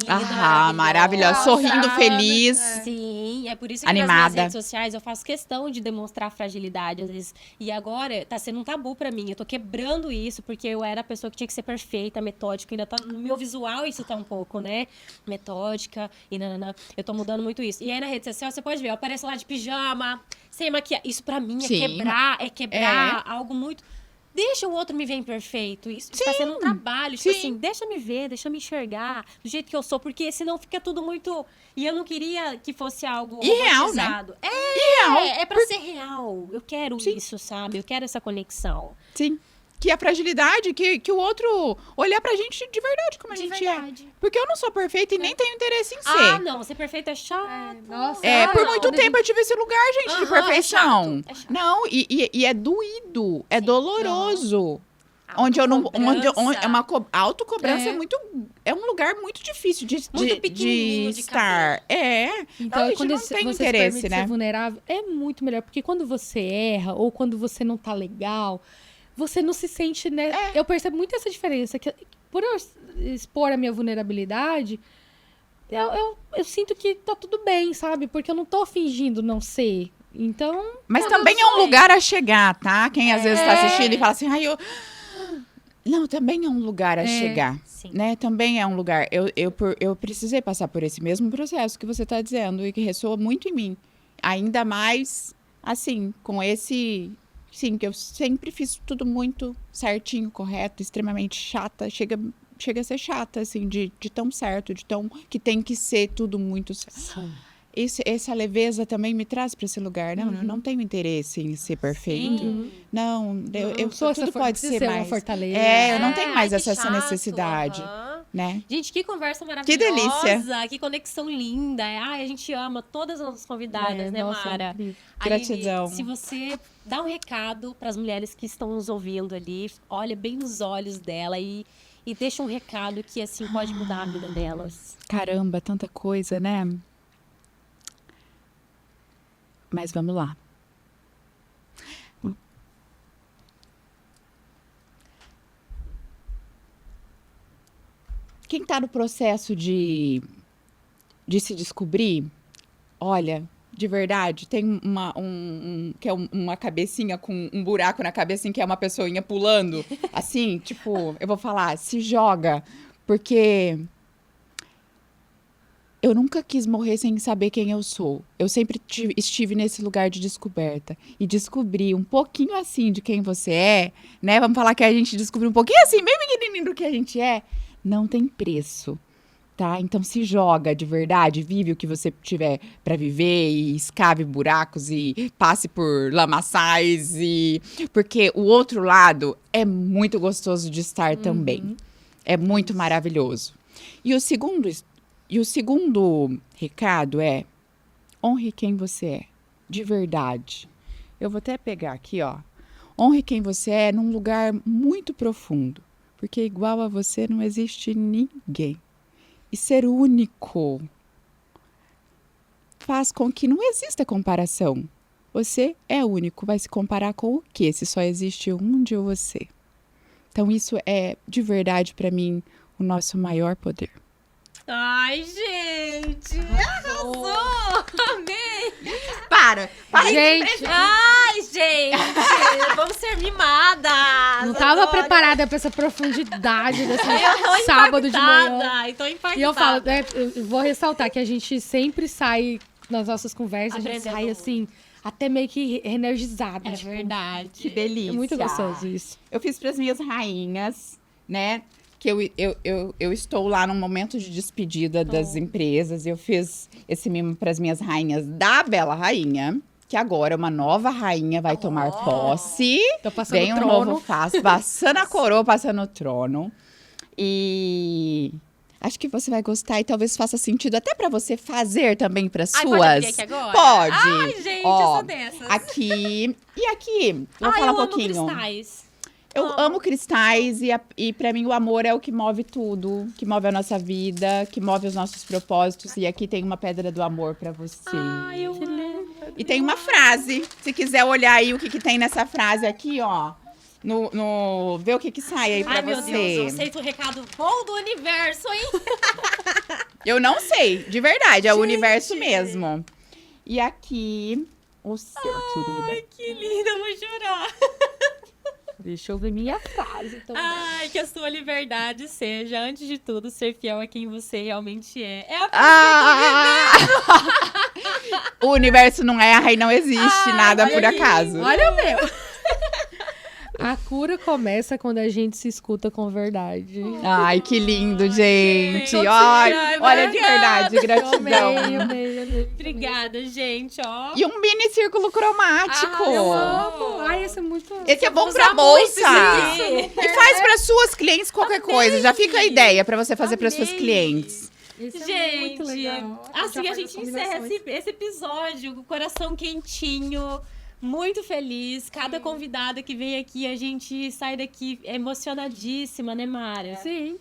Maravilhosa, sorrindo, feliz. Sim, é por isso que Animada. nas minhas redes sociais eu faço questão de demonstrar fragilidade às vezes. E agora tá sendo um tabu pra mim. Eu tô quebrando isso, porque eu era a pessoa que tinha que ser perfeita, metódica. Ainda tá no meu visual isso tá um pouco, né? Metódica e nanana. Eu tô mudando muito isso. E aí na rede social você pode ver, eu apareço lá de pijama, sem maquiagem. Isso pra mim Sim. é quebrar algo muito... Deixa o outro me ver imperfeito. Isso está sendo um trabalho. Tipo assim, deixa me ver, deixa me enxergar do jeito que eu sou. Porque senão fica tudo muito... E eu não queria que fosse algo irreal, né? robotizado. É pra ser real. Eu quero isso, sabe? Eu quero essa conexão. Sim. Que a fragilidade, que o outro olhar pra gente de verdade como a De gente verdade. é. Porque eu não sou perfeita e nem tenho interesse em ser. Ah, não. Ser perfeito é chato. Nossa. Por não. muito tempo eu tive esse lugar, gente, de Aham, perfeição. é chato. Não, e é doído, é Sim. doloroso. Onde eu não. Onde Autocobrança. é uma autocobrança É. é um lugar muito difícil de Muito pequenininho de estar. Então, a gente quando não você tem se interesse, permite né? ser vulnerável, é muito melhor. Porque quando você erra ou quando você não tá legal, você não se sente, né? Eu percebo muito essa diferença. Que por eu expor a minha vulnerabilidade, eu sinto que tá tudo bem, sabe? Porque eu não tô fingindo não ser. Então, Mas também é um lugar a chegar, tá? Quem às vezes tá assistindo e fala assim, ai, eu. Não, também é um lugar a chegar. Sim. Né? Também é um lugar. Eu precisei passar por esse mesmo processo que você tá dizendo e que ressoa muito em mim. Ainda mais, assim, com esse. Sim, que eu sempre fiz tudo muito certinho, correto, extremamente chata. Chega a ser chata, assim, de tão certo, de tão. Que tem que ser tudo muito certo. Essa leveza também me traz para esse lugar. Não, eu não tenho interesse em ser perfeito. Sim. Não, eu sou tudo essa pode ser uma mais. fortaleza. Eu não tenho mais ai, essa que chato, necessidade, aham. né? Gente, que conversa Que maravilhosa. delícia. Que conexão linda. Ai, a gente ama todas as nossas convidadas, né, nossa, Mara? incrível. Aline, Gratidão. se você dá um recado para as mulheres que estão nos ouvindo ali, olha bem nos olhos dela e deixa um recado que, assim, pode mudar a vida delas. Caramba, tanta coisa, né? Mas vamos lá. Quem está no processo de se descobrir, olha, de verdade, tem que é uma cabecinha com um buraco na cabeça, que é uma pessoinha pulando, assim, tipo, eu vou falar, se joga, porque eu nunca quis morrer sem saber quem eu sou. Eu sempre estive nesse lugar de descoberta. E descobrir um pouquinho assim de quem você é, né? Vamos falar que a gente descobriu um pouquinho assim, bem pequenininho do que a gente é. Não tem preço, tá? Então se joga de verdade, vive o que você tiver para viver e escave buracos e passe por lamaçais porque o outro lado é muito gostoso de estar também. É muito maravilhoso. E o segundo recado é: honre quem você é, de verdade. Eu vou até pegar aqui, ó. Honre quem você é num lugar muito profundo, porque igual a você não existe ninguém. E ser único faz com que não exista comparação. Você é único, vai se comparar com o quê? Se só existe um de você. Então isso é, de verdade, para mim, o nosso maior poder. Ai, gente! Arrasou! Amei! Para! Gente, Ai, gente! Vamos ser mimadas! não tava Adoro. preparada pra essa profundidade desse Eu tô sábado de manhã. impactada, tô impactada. E eu falo, né, eu vou ressaltar que a gente sempre sai nas nossas conversas, a gente Aprendendo sai muito. assim, até meio que energizada. É tipo, verdade. Que delícia. É muito gostoso isso. Eu fiz para as minhas rainhas, né? Que eu estou lá num momento de despedida das empresas. Eu fiz esse mimo para as minhas rainhas da Bela Rainha, que agora uma nova rainha vai tomar posse. Tô passando Vem o um trono. novo passo, passando a coroa, passando o trono. E acho que você vai gostar e talvez faça sentido até para você fazer também para Ai, suas. pode abrir aqui agora? Pode. Ai, gente, eu Ó, sou dessas. Aqui e aqui. Vou Ai, falar eu um pouquinho. amo cristais. Eu amo cristais e para mim o amor é o que move tudo, que move a nossa vida, que move os nossos propósitos. E aqui tem uma pedra do amor para você. Ai, eu amo. E tem uma frase, se quiser olhar aí o que tem nessa frase aqui, ó. Ver o que sai aí pra Ai, meu você. Deus, eu aceito o recado bom do universo, hein? Eu não sei, de verdade, é o universo mesmo. E aqui, o seu, querida. Ai, que linda, eu vou chorar. Deixa eu ver minha frase. Então. Ai, que a sua liberdade seja, antes de tudo, ser fiel a quem você realmente é. É a O universo não erra e não existe nada por acaso. Olha o meu. A cura começa quando a gente se escuta com verdade. Ai, que lindo, gente. Ai, Ai, olha, de verdade, Eu gratidão. amei. Obrigada, gente, ó. E um mini círculo cromático. Eu amo. Ai, esse é muito... Esse é bom Vamos pra usar muito bolsa. isso aqui. E faz para suas clientes qualquer coisa. Já fica a ideia para você fazer para suas Amei. clientes. Esse é muito Gente, legal. assim Já a faz gente as encerra combinações. esse episódio com o coração quentinho, muito feliz. Cada convidada que vem aqui, a gente sai daqui emocionadíssima, né, Mara? Sim.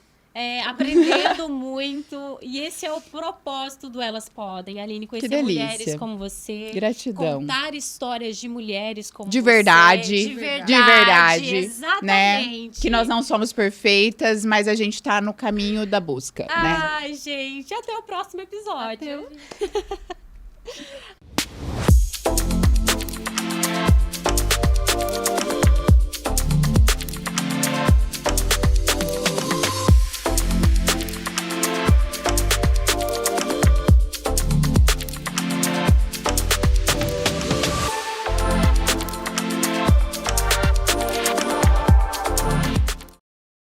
Aprendendo muito. E esse é o propósito do Elas Podem, Aline, conhecer delícia. mulheres como você. Gratidão. Contar histórias de mulheres como De você. verdade. De verdade. De verdade, Exatamente. Que nós não somos perfeitas, mas a gente tá no caminho da busca, né? Ai, gente, até o próximo episódio.